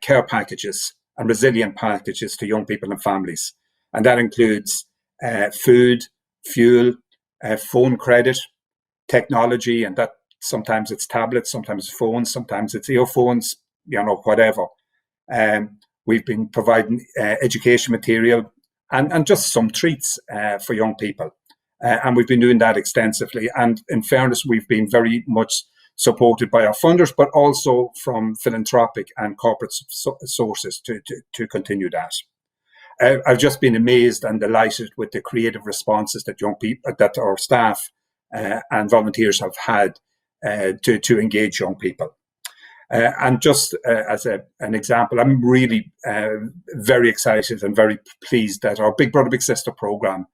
S6: care packages and resilient packages to young people and families. And that includes food, fuel, phone credit, technology, and that sometimes it's tablets, sometimes it's phones, sometimes it's earphones, whatever. We've been providing education material and just some treats for young people. And we've been doing that extensively. And in fairness, we've been very much supported by our funders, but also from philanthropic and corporate sources to continue that. I've just been amazed and delighted with the creative responses that young people, that our staff and volunteers have had to engage young people. And just as an example, I'm really very excited and very pleased that our Big Brother Big Sister program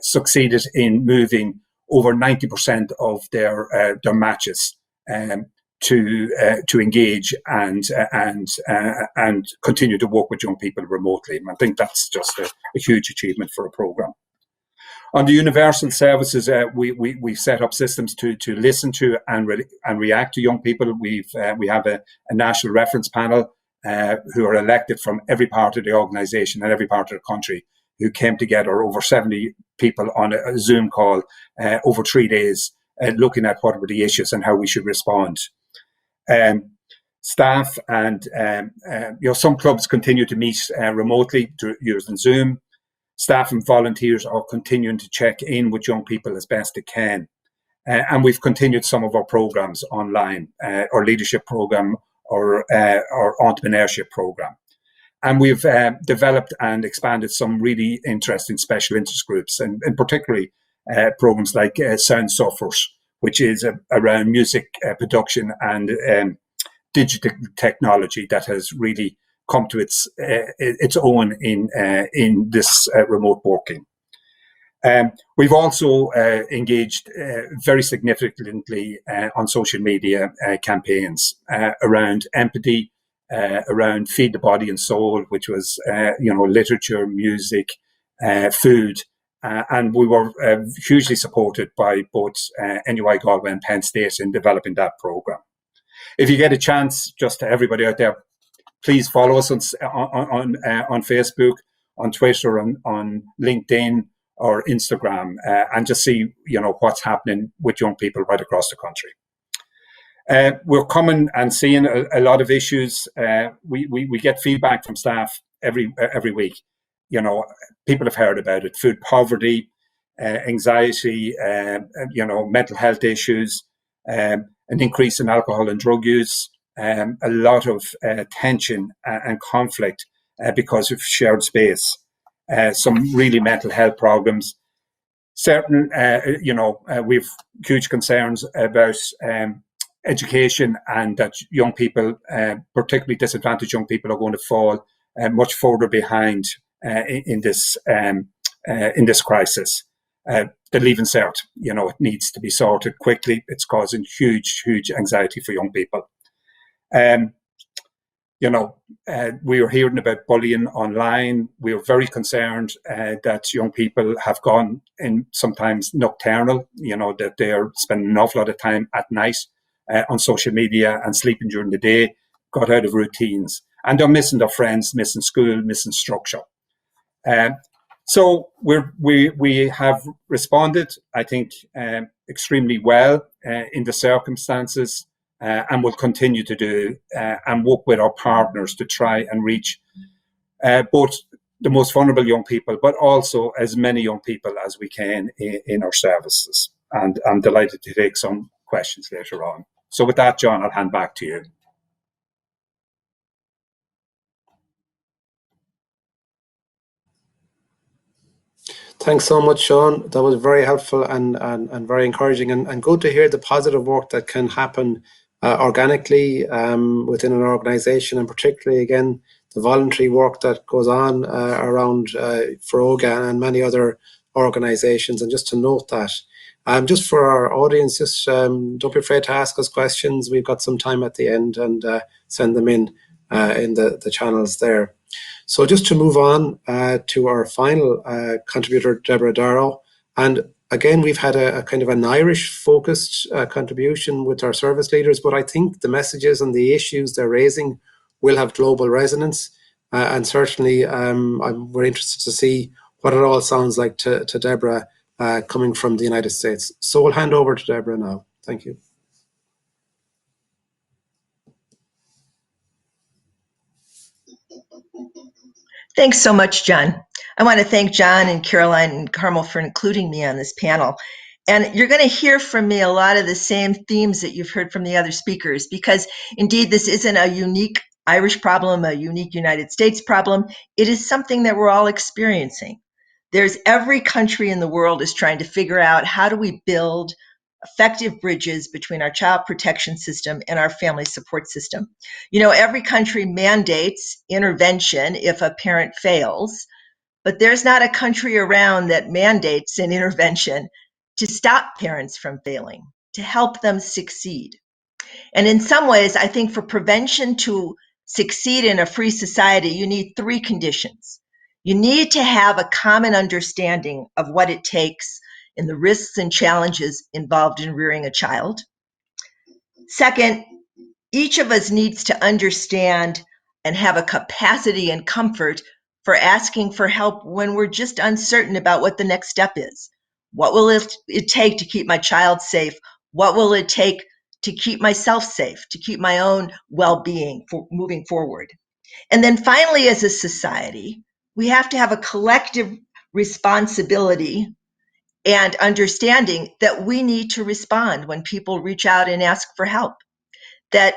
S6: succeeded in moving over 90% of their matches to engage and continue to work with young people remotely. I think that's just a huge achievement for a program. On the universal services, we set up systems to listen to and react to young people. We have a national reference panel who are elected from every part of the organisation and every part of the country, who came together, over 70 people on a Zoom call over 3 days, looking at what were the issues and how we should respond. Staff and some clubs continue to meet remotely using Zoom. Staff and volunteers are continuing to check in with young people as best they can. And we've continued some of our programs online, our leadership program, our entrepreneurship program. And we've developed and expanded some really interesting special interest groups, and particularly programs like Sound Suffers, which is around music production and digital technology that has really come to its own in this remote working. We've also engaged very significantly on social media campaigns around empathy, around Feed the Body and Soul, which was literature, music, food, and we were hugely supported by both NUI Galway and Penn State in developing that program. If you get a chance, just to everybody out there, please follow us on Facebook, on Twitter, on LinkedIn or Instagram, and just see what's happening with young people right across the country. We're coming and seeing a lot of issues. We get feedback from staff every week. People have heard about it: food poverty, anxiety, mental health issues, an increase in alcohol and drug use, a lot of tension and conflict because of shared space, some really mental health problems. Certain, we've huge concerns about education, and that young people, particularly disadvantaged young people, are going to fall much further behind in this crisis. The Leaving Cert, it needs to be sorted quickly. It's causing huge anxiety for young people. We are hearing about bullying online. We are very concerned that young people have gone in sometimes nocturnal, that they're spending an awful lot of time at night on social media and sleeping during the day, got out of routines. And they're missing their friends, missing school, missing structure. So we have responded, I think, extremely well in the circumstances, and will continue to do, and work with our partners to try and reach both the most vulnerable young people, but also as many young people as we can in our services. And I'm delighted to take some questions later on. So with that, John, I'll hand back to you.
S1: Thanks so much, Sean. That was very helpful and very encouraging, and good to hear the positive work that can happen organically within an organisation, and particularly, again, the voluntary work that goes on around Feroya and many other organisations. And just to note that, just for our audience, just don't be afraid to ask us questions. We've got some time at the end, and send them in the channels there. So just to move on to our final contributor, Deborah Darrow. And again, we've had a kind of an Irish-focused contribution with our service leaders, but I think the messages and the issues they're raising will have global resonance. And certainly, I'm very interested to see what it all sounds like to Deborah coming from the United States. So we'll hand over to Deborah now. Thank you.
S7: Thanks so much, John. I want to thank John and Caroline and Carmel for including me on this panel. And you're going to hear from me a lot of the same themes that you've heard from the other speakers, because indeed this isn't a unique Irish problem, a unique United States problem. It is something that we're all experiencing. There's every country in the world is trying to figure out, how do we build effective bridges between our child protection system and our family support system. Every country mandates intervention if a parent fails, but there's not a country around that mandates an intervention to stop parents from failing, to help them succeed. And in some ways, I think for prevention to succeed in a free society, you need three conditions. You need to have a common understanding of what it takes and the risks and challenges involved in rearing a child. Second, each of us needs to understand and have a capacity and comfort for asking for help when we're just uncertain about what the next step is. What will it take to keep my child safe? What will it take to keep myself safe, to keep my own well-being for moving forward? And then finally, as a society, we have to have a collective responsibility and understanding that we need to respond when people reach out and ask for help, that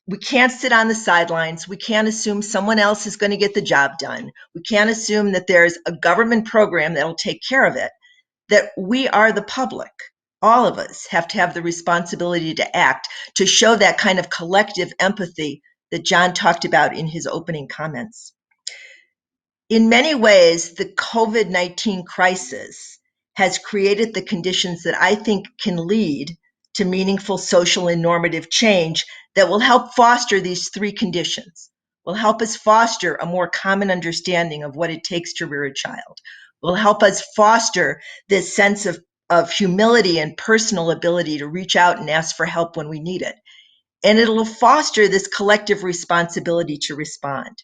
S7: we can't sit on the sidelines. We can't assume someone else is going to get the job done. We can't assume that there's a government program that will take care of it, that we are the public. All of us have to have the responsibility to act, to show that kind of collective empathy that John talked about in his opening comments. In many ways, the COVID-19 crisis has created the conditions that I think can lead to meaningful social and normative change that will help foster these three conditions, will help us foster a more common understanding of what it takes to rear a child, will help us foster this sense of humility and personal ability to reach out and ask for help when we need it. And it'll foster this collective responsibility to respond.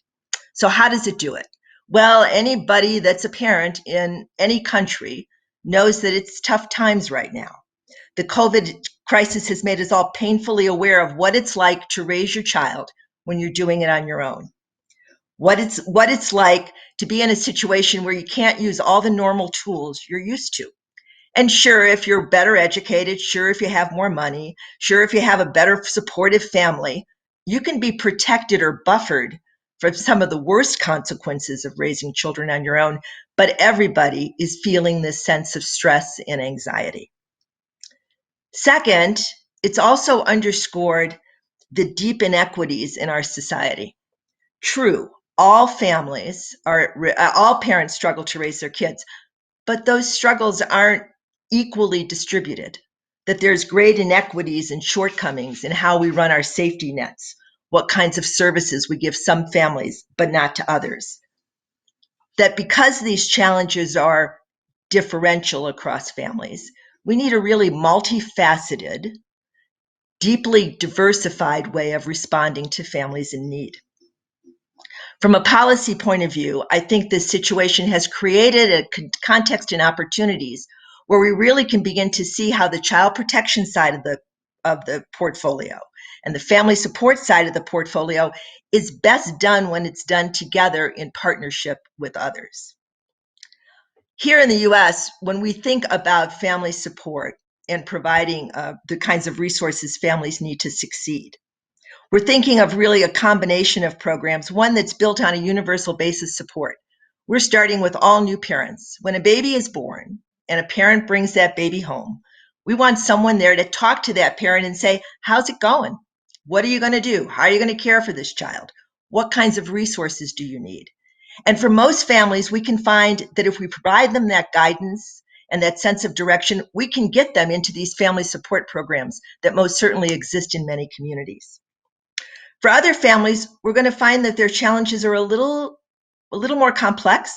S7: So how does it do it? Well, anybody that's a parent in any country knows that it's tough times right now. The COVID crisis has made us all painfully aware of what it's like to raise your child when you're doing it on your own. What it's like to be in a situation where you can't use all the normal tools you're used to. And sure, if you're better educated, sure, if you have more money, sure, if you have a better supportive family, you can be protected or buffered from some of the worst consequences of raising children on your own. But everybody is feeling this sense of stress and anxiety. Second, it's also underscored the deep inequities in our society. True, all parents struggle to raise their kids, but those struggles aren't equally distributed, that there's great inequities and shortcomings in how we run our safety nets, what kinds of services we give some families, but not to others. That because these challenges are differential across families, we need a really multifaceted, deeply diversified way of responding to families in need. From a policy point of view, I think this situation has created a context and opportunities where we really can begin to see how the child protection side of the portfolio and the family support side of the portfolio is best done when it's done together in partnership with others. Here in the US, when we think about family support and providing the kinds of resources families need to succeed, we're thinking of really a combination of programs, one that's built on a universal basis support. We're starting with all new parents. When a baby is born and a parent brings that baby home, we want someone there to talk to that parent and say, how's it going? What are you going to do? How are you going to care for this child? What kinds of resources do you need? And for most families, we can find that if we provide them that guidance and that sense of direction, we can get them into these family support programs that most certainly exist in many communities. For other families, we're going to find that their challenges are a little more complex.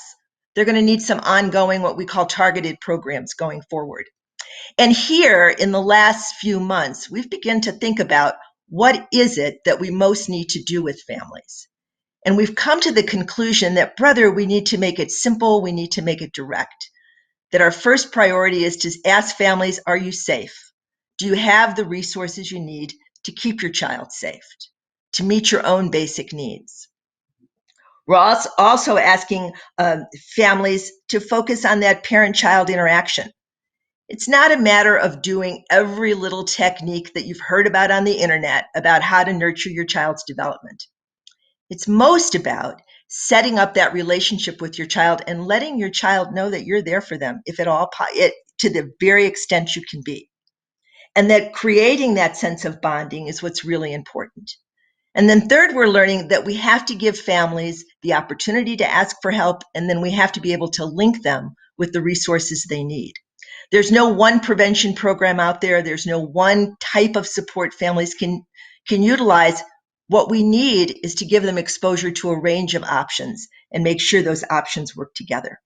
S7: They're going to need some ongoing, what we call targeted programs going forward. And here in the last few months, we've begun to think about what is it that we most need to do with families. And we've come to the conclusion that, brother, we need to make it simple, we need to make it direct. That our first priority is to ask families, are you safe? Do you have the resources you need to keep your child safe, to meet your own basic needs? We're also asking families to focus on that parent-child interaction. It's not a matter of doing every little technique that you've heard about on the internet about how to nurture your child's development. It's most about setting up that relationship with your child and letting your child know that you're there for them, if at all, to the very extent you can be. And that creating that sense of bonding is what's really important. And then third, we're learning that we have to give families the opportunity to ask for help, and then we have to be able to link them with the resources they need. There's no one prevention program out there. There's no one type of support families can utilize. What we need is to give them exposure to a range of options and make sure those options work together.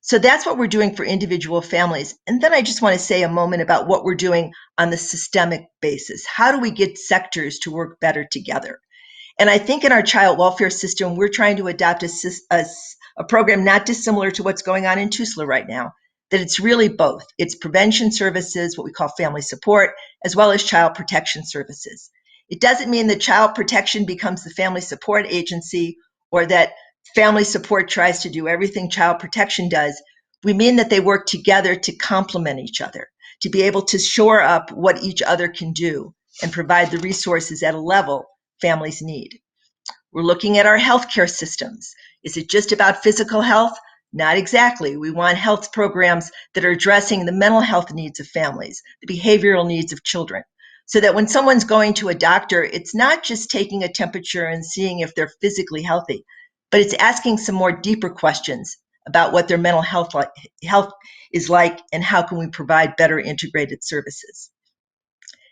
S7: So that's what we're doing for individual families. And then I just want to say a moment about what we're doing on the systemic basis. How do we get sectors to work better together? And I think in our child welfare system, we're trying to adopt a program not dissimilar to what's going on in Tuzla right now, that it's really both. It's prevention services, what we call family support, as well as child protection services. It doesn't mean that child protection becomes the family support agency or that family support tries to do everything child protection does. We mean that they work together to complement each other, to be able to shore up what each other can do and provide the resources at a level families need. We're looking at our healthcare systems. Is it just about physical health? Not exactly. We want health programs that are addressing the mental health needs of families, the behavioral needs of children, so that when someone's going to a doctor, it's not just taking a temperature and seeing if they're physically healthy, but it's asking some more deeper questions about what their mental health is like and how can we provide better integrated services.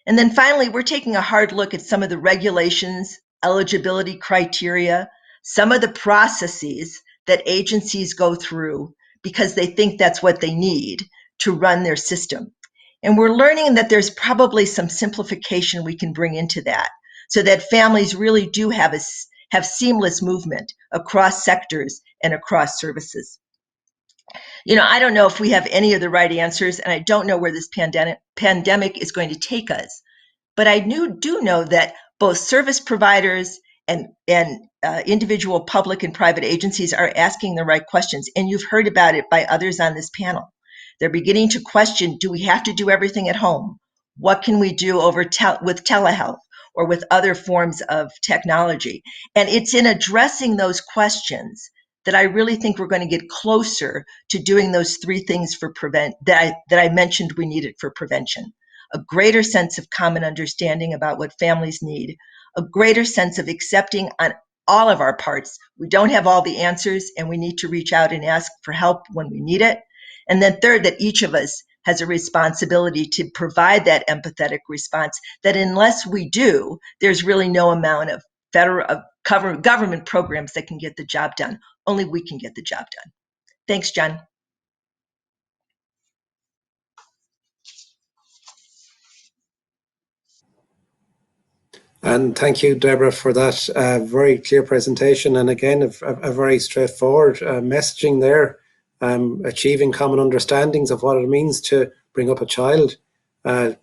S7: And then finally, we're taking a hard look at some of the regulations, eligibility criteria, some of the processes that agencies go through because they think that's what they need to run their system. And we're learning that there's probably some simplification we can bring into that so that families really do have seamless movement across sectors and across services. You know, I don't know if we have any of the right answers, and I don't know where this pandemic is going to take us. But I do know that both service providers and individual public and private agencies are asking the right questions. And you've heard about it by others on this panel, They're beginning to question, do we have to do everything at home? What can we do with telehealth or with other forms of technology? And it's in addressing those questions that I really think we're going to get closer to doing those three things for that I mentioned we needed for prevention. A greater sense of common understanding about what families need, a greater sense of accepting on all of our parts. We don't have all the answers and we need to reach out and ask for help when we need it. And then third, that each of us has a responsibility to provide that empathetic response, that unless we do, there's really no amount of government programs that can get the job done. Only we can get the job done. Thanks, John.
S1: And thank you, Deborah, for that very clear presentation. And again, a very straightforward messaging there, achieving common understandings of what it means to bring up a child,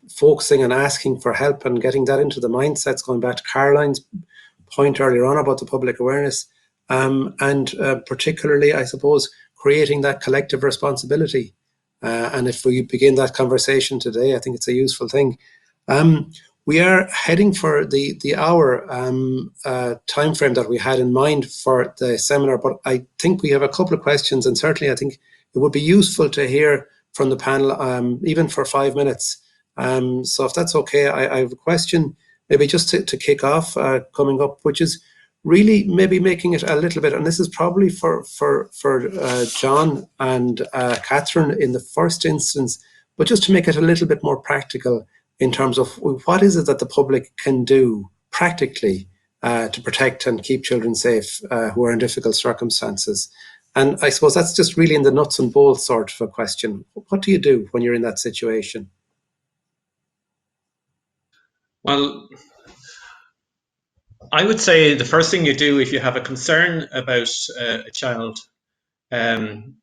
S1: focusing on asking for help and getting that into the mindsets, going back to Caroline's point earlier on about the public awareness, and particularly, I suppose, creating that collective responsibility. And if we begin that conversation today, I think it's a useful thing. We are heading for the hour time frame that we had in mind for the seminar, but I think we have a couple of questions, and certainly I think it would be useful to hear from the panel, even for 5 minutes. So if that's okay, I have a question, maybe just to kick off coming up, which is really maybe making it a little bit, and this is probably for John and Catherine in the first instance, but just to make it a little bit more practical in terms of what is it that the public can do practically to protect and keep children safe who are in difficult circumstances. And I suppose that's just really in the nuts and bolts sort of a question. What do you do when you're in that situation?
S4: Well, I would say the first thing you do if you have a concern about a child in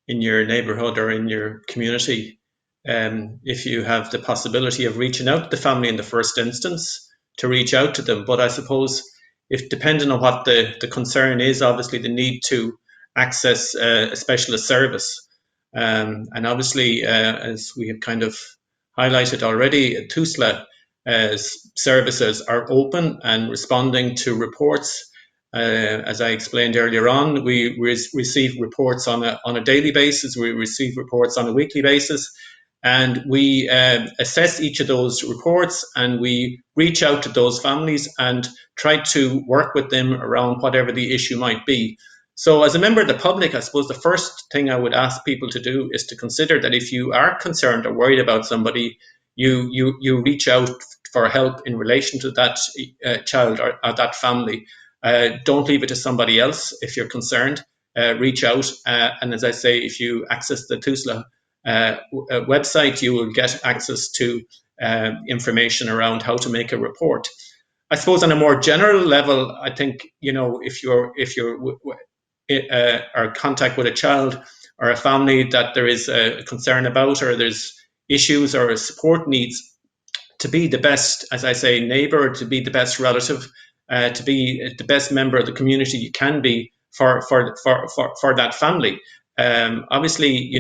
S4: your neighborhood or in your community, if you have the possibility of reaching out to the family in the first instance, to reach out to them. But I suppose if depending on what the concern is, obviously the need to access a specialist service. And obviously, as we have kind of highlighted already, TUSLA services are open and responding to reports. As I explained earlier on, we receive reports on a daily basis, we receive reports on a weekly basis, and we assess each of those reports and we reach out to those families and try to work with them around whatever the issue might be. So as a member of the public, I suppose the first thing I would ask people to do is to consider that if you are concerned or worried about somebody, you reach out for help in relation to that child or that family. Don't leave it to somebody else. If you're concerned, reach out. And as I say, if you access the TUSLA website, you will get access to information around how to make a report. I suppose on a more general level, I think, if you're or contact with a child or a family that there is a concern about, or there's issues or support needs, to be the best, as I say, neighbor, to be the best relative, to be the best member of the community you can be for that family. Obviously,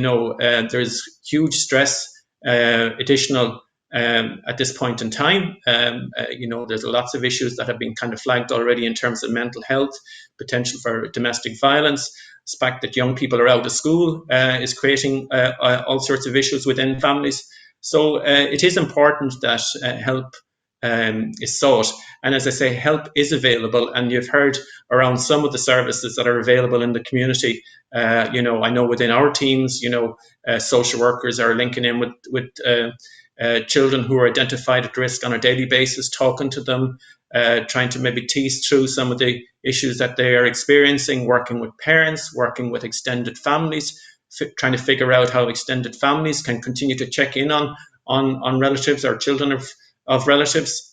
S4: there's huge stress, additional at this point in time. There's lots of issues that have been kind of flagged already in terms of mental health, potential for domestic violence. The fact that young people are out of school is creating all sorts of issues within families. So it is important that help is sought. And as I say, help is available. And you've heard around some of the services that are available in the community. I know within our teams, social workers are linking in with children who are identified at risk on a daily basis, talking to them, trying to maybe tease through some of the issues that they are experiencing, working with parents, working with extended families, trying to figure out how extended families can continue to check in on relatives or children of relatives,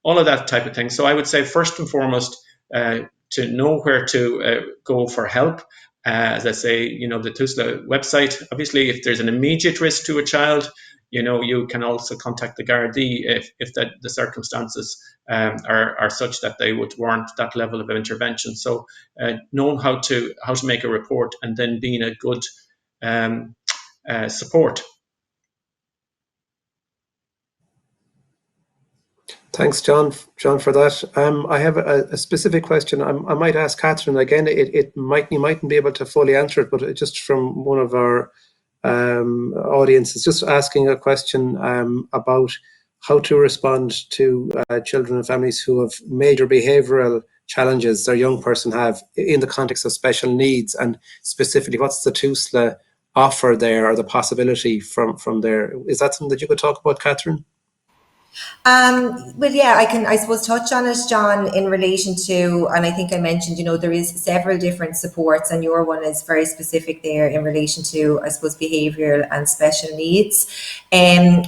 S4: all of that type of thing. So I would say first and foremost, to know where to go for help. As I say, the TUSLA website, obviously if there's an immediate risk to a child, you can also contact the Gardaí if the circumstances are such that they would warrant that level of intervention. So knowing how to make a report and then being a good support.
S1: Thanks, John, for that. I have a specific question. I might ask Catherine again. You mightn't be able to fully answer it, but just from one of our audience is just asking a question about how to respond to children and families who have major behavioural challenges their young person have in the context of special needs, and specifically what's the TUSLA offer there, or the possibility from there. Is that something that you could talk about, Catherine?
S5: Well, yeah, I suppose, touch on it, John, in relation to, and I think I mentioned, there is several different supports, and your one is very specific there in relation to, I suppose, behavioural and special needs.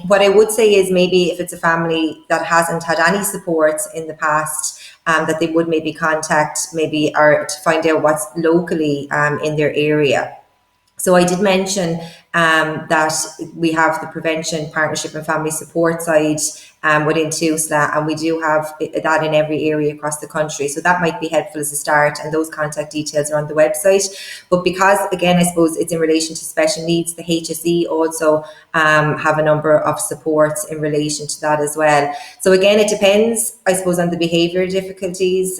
S5: What I would say is, maybe if it's a family that hasn't had any supports in the past, that they would maybe contact, or to find out what's locally in their area. So I did mention that we have the prevention, partnership and family support side within TUSLA, and we do have that in every area across the country. So that might be helpful as a start, and those contact details are on the website. But because, again, I suppose it's in relation to special needs, the HSE also have a number of supports in relation to that as well. So again, it depends, I suppose, on the behaviour difficulties,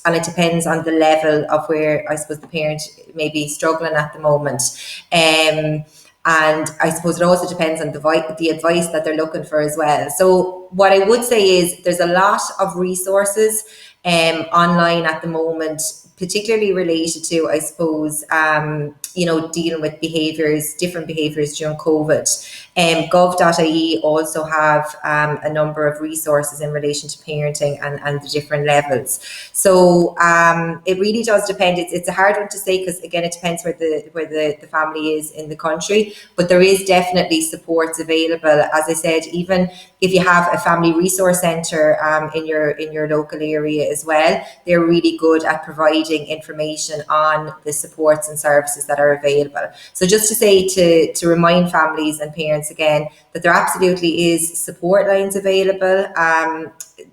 S5: and it depends on the level of where, I suppose, the parent may be struggling at the moment. And I suppose it also depends on the advice that they're looking for as well. So what I would say is there's a lot of resources online at the moment, particularly related to, I suppose, dealing with different behaviours during COVID. Gov.ie also have a number of resources in relation to parenting and the different levels. So it really does depend. It's a hard one to say, because, again, it depends where the family is in the country, but there is definitely supports available. As I said, even if you have a family resource centre in your local area as well, they're really good at providing information on the supports and services that are available. So just to say, to remind families and parents again, that there absolutely is support lines available,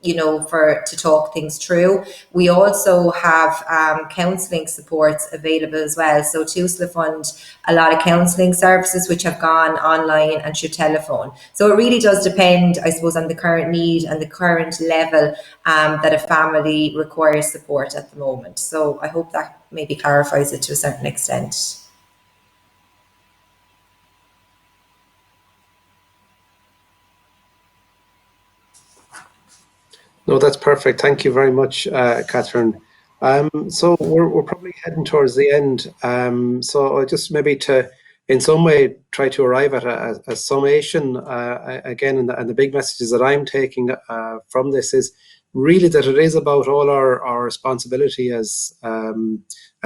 S5: to talk things through. We also have counselling supports available as well. So TUSLA fund a lot of counselling services which have gone online and through telephone. So it really does depend, I suppose, on the current need and the current level that a family requires support at the moment. So I hope that maybe clarifies it to a certain extent.
S1: No, that's perfect. Thank you very much, Catherine. So we're probably heading towards the end. So I just maybe to, in some way, try to arrive at a summation again, and the big messages that I'm taking from this is really that it is about all our responsibility as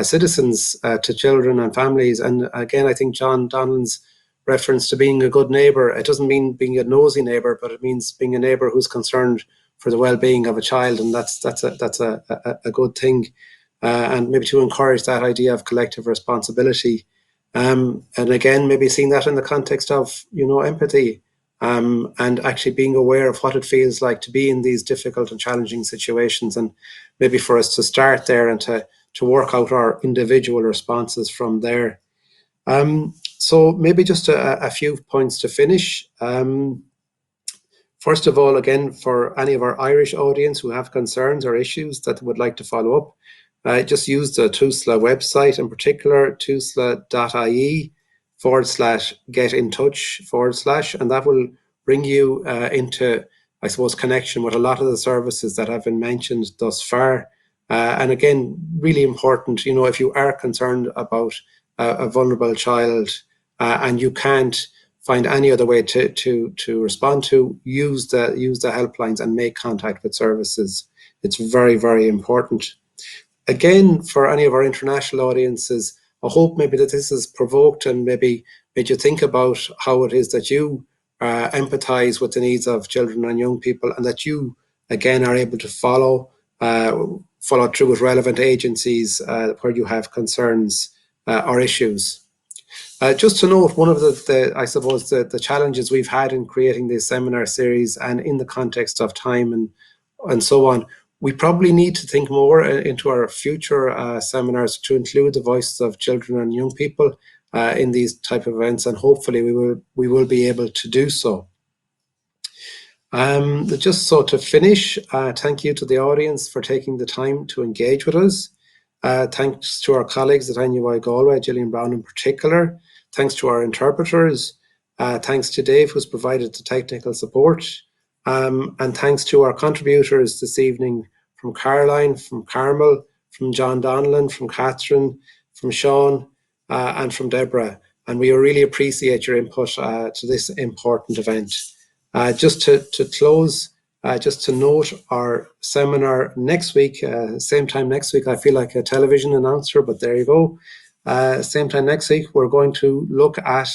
S1: citizens to children and families. And again, I think John Donlan's reference to being a good neighbour, it doesn't mean being a nosy neighbour, but it means being a neighbour who's concerned for the well-being of a child, and that's a good thing, and maybe to encourage that idea of collective responsibility, and again maybe seeing that in the context of empathy, and actually being aware of what it feels like to be in these difficult and challenging situations, and maybe for us to start there and to work out our individual responses from there. So maybe just a few points to finish. First of all, again, for any of our Irish audience who have concerns or issues that would like to follow up, just use the TUSLA website, in particular, tusla.ie/get-in-touch/, and that will bring you into, I suppose, connection with a lot of the services that have been mentioned thus far. And again, really important, if you are concerned about a vulnerable child and you can't find any other way to respond to, use the helplines and make contact with services. It's very, very important. Again, for any of our international audiences, I hope maybe that this has provoked and maybe made you think about how it is that you empathise with the needs of children and young people, and that you, again, are able to follow through with relevant agencies where you have concerns or issues. Just to note, one of I suppose the challenges we've had in creating this seminar series, and in the context of time and so on, we probably need to think more into our future seminars to include the voices of children and young people, in these type of events, and hopefully we will be able to do so. Just so to finish, thank you to the audience for taking the time to engage with us. Thanks to our colleagues at NUI Galway, Gillian Brown in particular. Thanks to our interpreters. Thanks to Dave, who's provided the technical support. And thanks to our contributors this evening, from Caroline, from Carmel, from John Donlan, from Catherine, from Sean, and from Deborah. And we really appreciate your input to this important event. Just to close, just to note our seminar next week, same time next week. I feel like a television announcer, but there you go. Same time next week, we're going to look at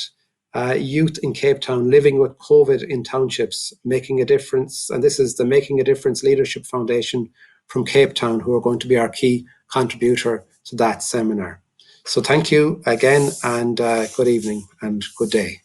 S1: youth in Cape Town living with COVID in townships, making a difference. And this is the Making a Difference Leadership Foundation from Cape Town, who are going to be our key contributor to that seminar. So thank you again, and good evening and good day.